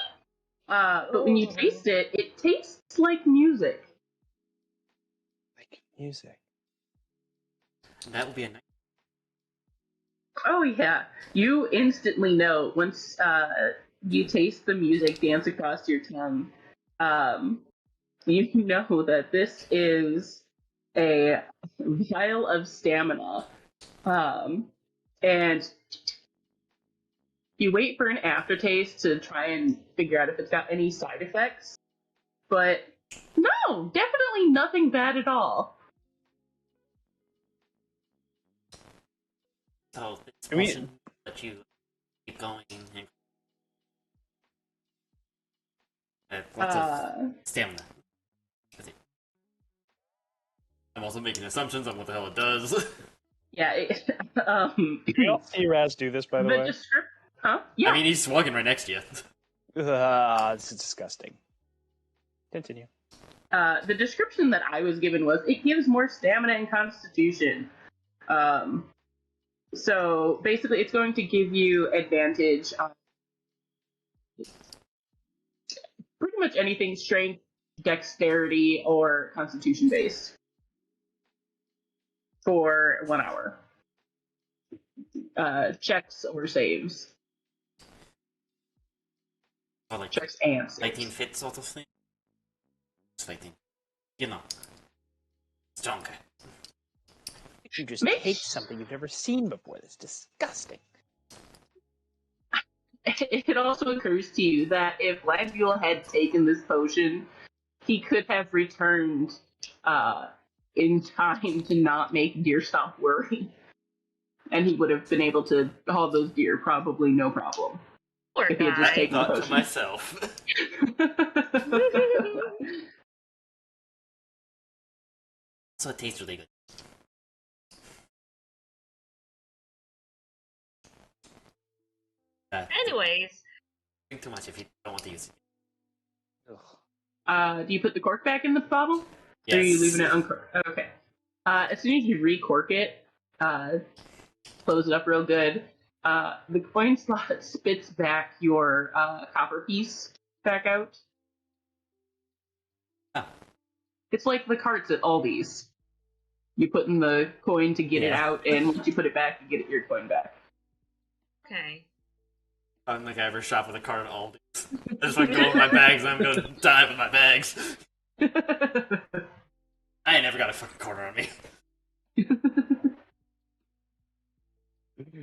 but when you taste it, it tastes like music. Like music. That would be a nice. Oh yeah, you instantly know once you taste the music dance across your tongue. You know that this is a vial of stamina, and you wait for an aftertaste to try and figure out if it's got any side effects. But no, definitely nothing bad at all. So it's I mean- potion that you keep going and lots of stamina. That's it. I'm also making assumptions on what the hell it does. Yeah. You don't see Raz do this, by the way. Huh? Yeah. I mean, he's walking right next to you. This is disgusting. Continue. The description that I was given was it gives more stamina and constitution. So basically, it's going to give you advantage on pretty much anything strength, dexterity, or constitution based for 1 hour. Checks or saves. Or like Checks and saves. 19 fit sort of thing. fighting. You know, stronger. You just Mitch? take something you've never seen before. That's disgusting. It also occurs to you that if Lemuel had taken this potion, he could have returned in time to not make Deer stop worry. And he would have been able to haul those deer probably no problem. Poor If he had just guy. taken- Thought to myself. So it tastes really good. Anyways, Drink too much if you don't want to use it. Do you put the cork back in the bottle? Yes. Or are you leaving it uncorked? Okay. As soon as you recork it, close it up real good, the coin slot spits back your copper piece back out. Oh. It's like the carts at Aldi's. You put in the coin to get it Yeah. out, and once you put it back, you get your coin back. okay. I don't think I ever shop with a card at Aldi. I just want to go with my bags and I'm going to die with my bags. I ain't never got a fucking quarter on me.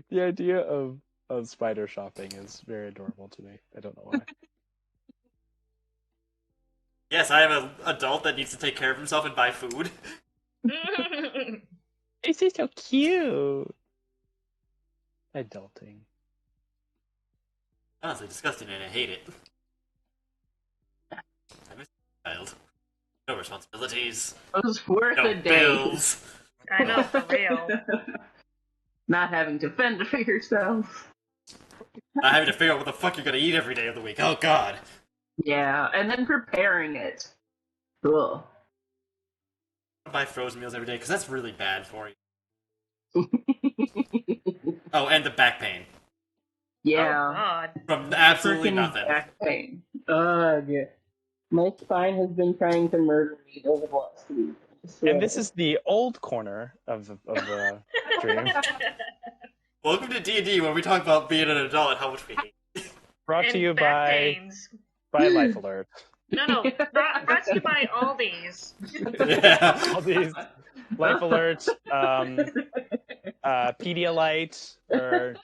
The idea of spider shopping is very adorable to me. I don't know why. Yes, I am an adult that needs to take care of himself and buy food. It's just so cute. Adulting. Honestly, disgusting and I hate it. I miss a child. No responsibilities. It was worth No a day. bills. I know, for real. Not having to fend for yourself. Not having to figure out what the fuck you're gonna eat every day of the week. Oh god. Yeah, and then preparing it. Ugh. I buy frozen meals every day because that's really bad for you. Oh, and the back pain. Oh, Yeah. God. From absolutely Freaking nothing. back pain. Ugh. My spine has been trying to murder me over the last week. And this is the old corner of the stream. Welcome to D&D, where we talk about being an adult and how much we hate. Brought to And you back by pains. Life Alert. No, brought to you by Aldi's. Yeah. All these Life Alert, Pedialyte, or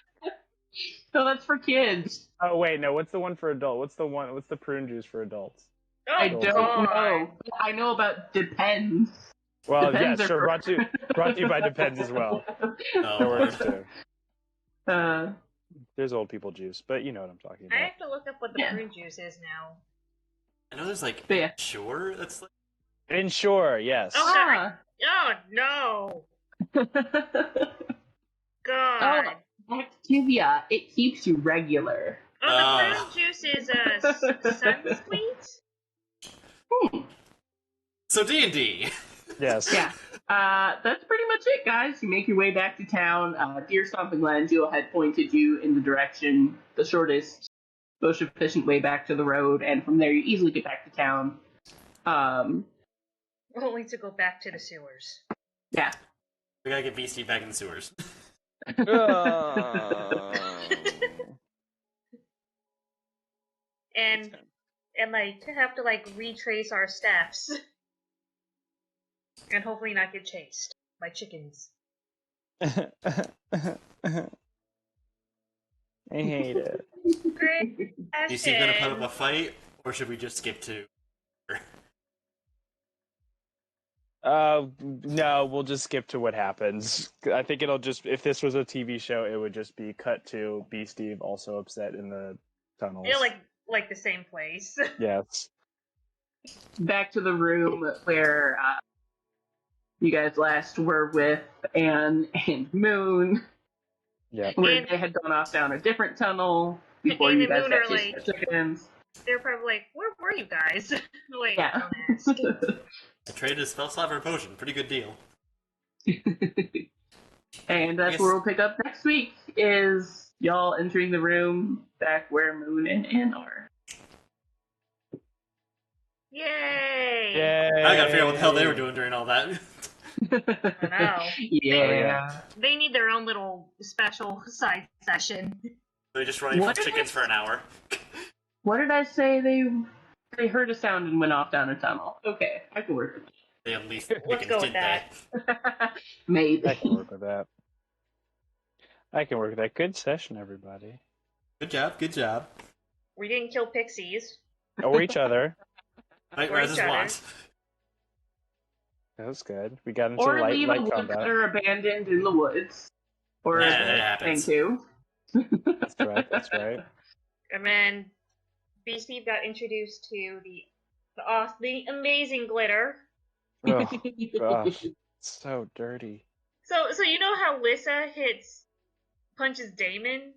No, that's for kids. oh wait, no, what's the one for adult? What's the prune juice for adults? Oh, I don't God. know. I know about Depends. Well, Depends yeah, are sure. for- Brought to you by Depends as well. Oh, That works Lord. too. There's old people juice, but you know what I'm talking I about. have to look up what the Yeah. prune juice is now. I know there's like Yeah. Sure. That's like Ensure, yes. Oh, Ah. Oh, no. God. Activia. It keeps you regular. Oh, the prune juice is Sunsweet? so D&D. Yes. Yeah. That's pretty much it, guys. You make your way back to town. Deer Stomping Langio had pointed you in the direction, the shortest, most efficient way back to the road, and from there you easily get back to town. Only to go back to the sewers. Yeah. We gotta get Beastie back in the sewers. And like have to like retrace our steps. And hopefully not get chased by chickens. I hate it. Great. Do you see gonna put up a fight, or should we just skip to? No, we'll just skip to what happens. I think it'll just, if this was a TV show, it would just be cut to B. Steve also upset in the tunnels. Yeah, like the same place. Yes. Back to the room where you guys last were with Anne and Moon, Yeah. where And- they had gone off down a different tunnel before Anne you and guys Moon got are chased like- by chickens. They're probably like, where were you guys? Wait, Yeah. don't ask. I traded a spell slot for a potion. Pretty good deal. And that's Yes. where we'll pick up next week, is y'all entering the room back where Moon and Anne are. Yay! Yay. I gotta figure out what the hell they were doing during all that. I know. Yeah. They need their own little special side session. They just running What from did chickens I- for an hour. What did I say They heard a sound and went off down a tunnel. Okay, I can work with They unleashed Let's Wiccans, go with didn't they? that. Maybe. I can work with that. I can work with that. Good session, everybody. Good job, good job. We didn't kill pixies. Or each other. Right, Or each Raz's other. want. That was good. We got into Or light leave a combat. woodcutter abandoned in the woods. Or Nah, a that thing happens. too. That's right. That's right. And then B Steve got introduced to the amazing glitter. Oh gosh, so dirty. So you know how Lissa punches Damon?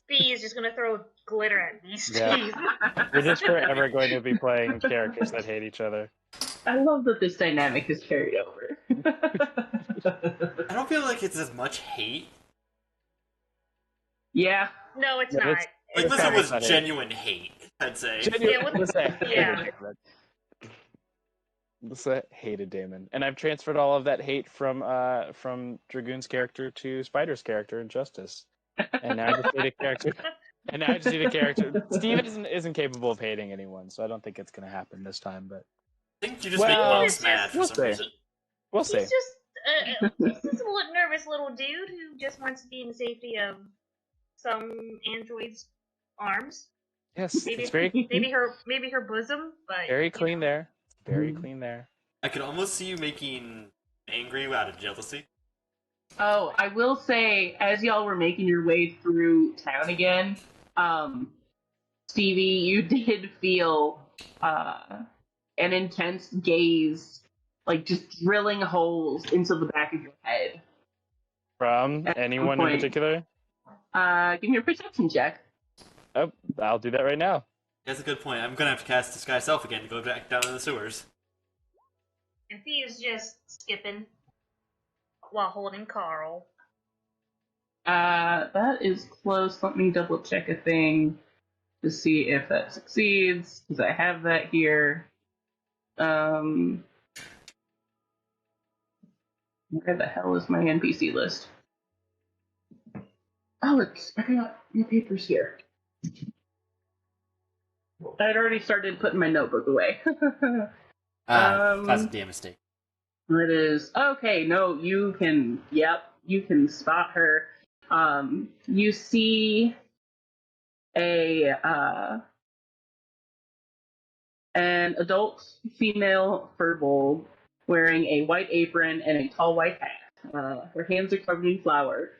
B is just gonna throw glitter at B Steve. Yeah. We're just forever going to be playing characters that hate each other. I love that this dynamic is carried over. I don't feel like it's as much hate. Yeah. No, it's Yeah, not. it's- Like, It's listen, not was hate. genuine hate, I'd say. Yeah, what- yeah. Lissa hated Damon, and I've transferred all of that hate from Dragoon's character to Spider's character in Justice, and now I just need a character. And now I just need a character. Steven isn't capable of hating anyone, so I don't think it's going to happen this time. But I think you just Well, make monks it's mad just- for we'll some see. reason. we'll see. He's just a nervous little dude who just wants to be in the safety of some android's arms. Yes, Maybe it's very maybe her bosom, but very you clean know. there. Very clean there. I could almost see you making angry out of jealousy. Oh, I will say, as y'all were making your way through town again, Stevie, you did feel an intense gaze, like just drilling holes into the back of your head. From At some anyone in point. particular? Give me a perception check. Oh, I'll do that right now. That's a good point. I'm gonna have to cast Disguise Self again to go back down in the sewers. And he is just skipping while holding Carl. That is close. Let me double check a thing to see if that succeeds, because I have that here. Where the hell is my NPC list? Oh, I got my papers here. I'd already started putting my notebook away. That's a damn mistake. It is okay. No, you can. Yep, you can spot her. You see an adult female furbolg wearing a white apron and a tall white hat. Her hands are covered in flour.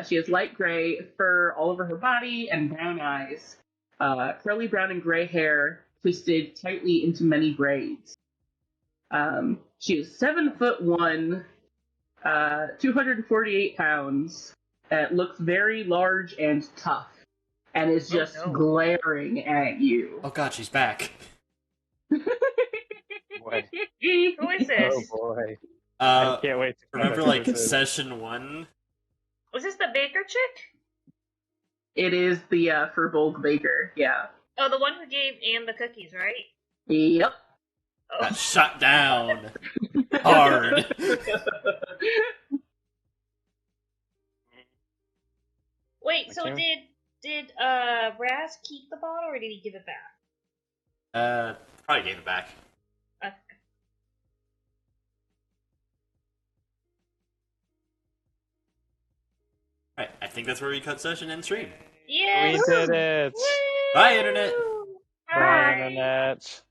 She has light gray fur all over her body and brown eyes. Curly brown and gray hair twisted tightly into many braids. She is 7'1", 248 pounds. Looks very large and tough, and is just glaring at you. Oh god, she's back. Boy. Who is this? Oh boy. I Uh, can't wait to find remember, out who like, this is. session 1? Was this the baker chick? It is the Furbolg Baker, yeah. Oh, the one who gave Anne the cookies, right? Yep. Oh. Got shot down. Hard. Wait, so Okay. did Raz keep the bottle or did he give it back? Probably gave it back. Okay. Right, I think that's where we cut session and stream. Yes! We did it! Bye, Internet! Bye, Internet.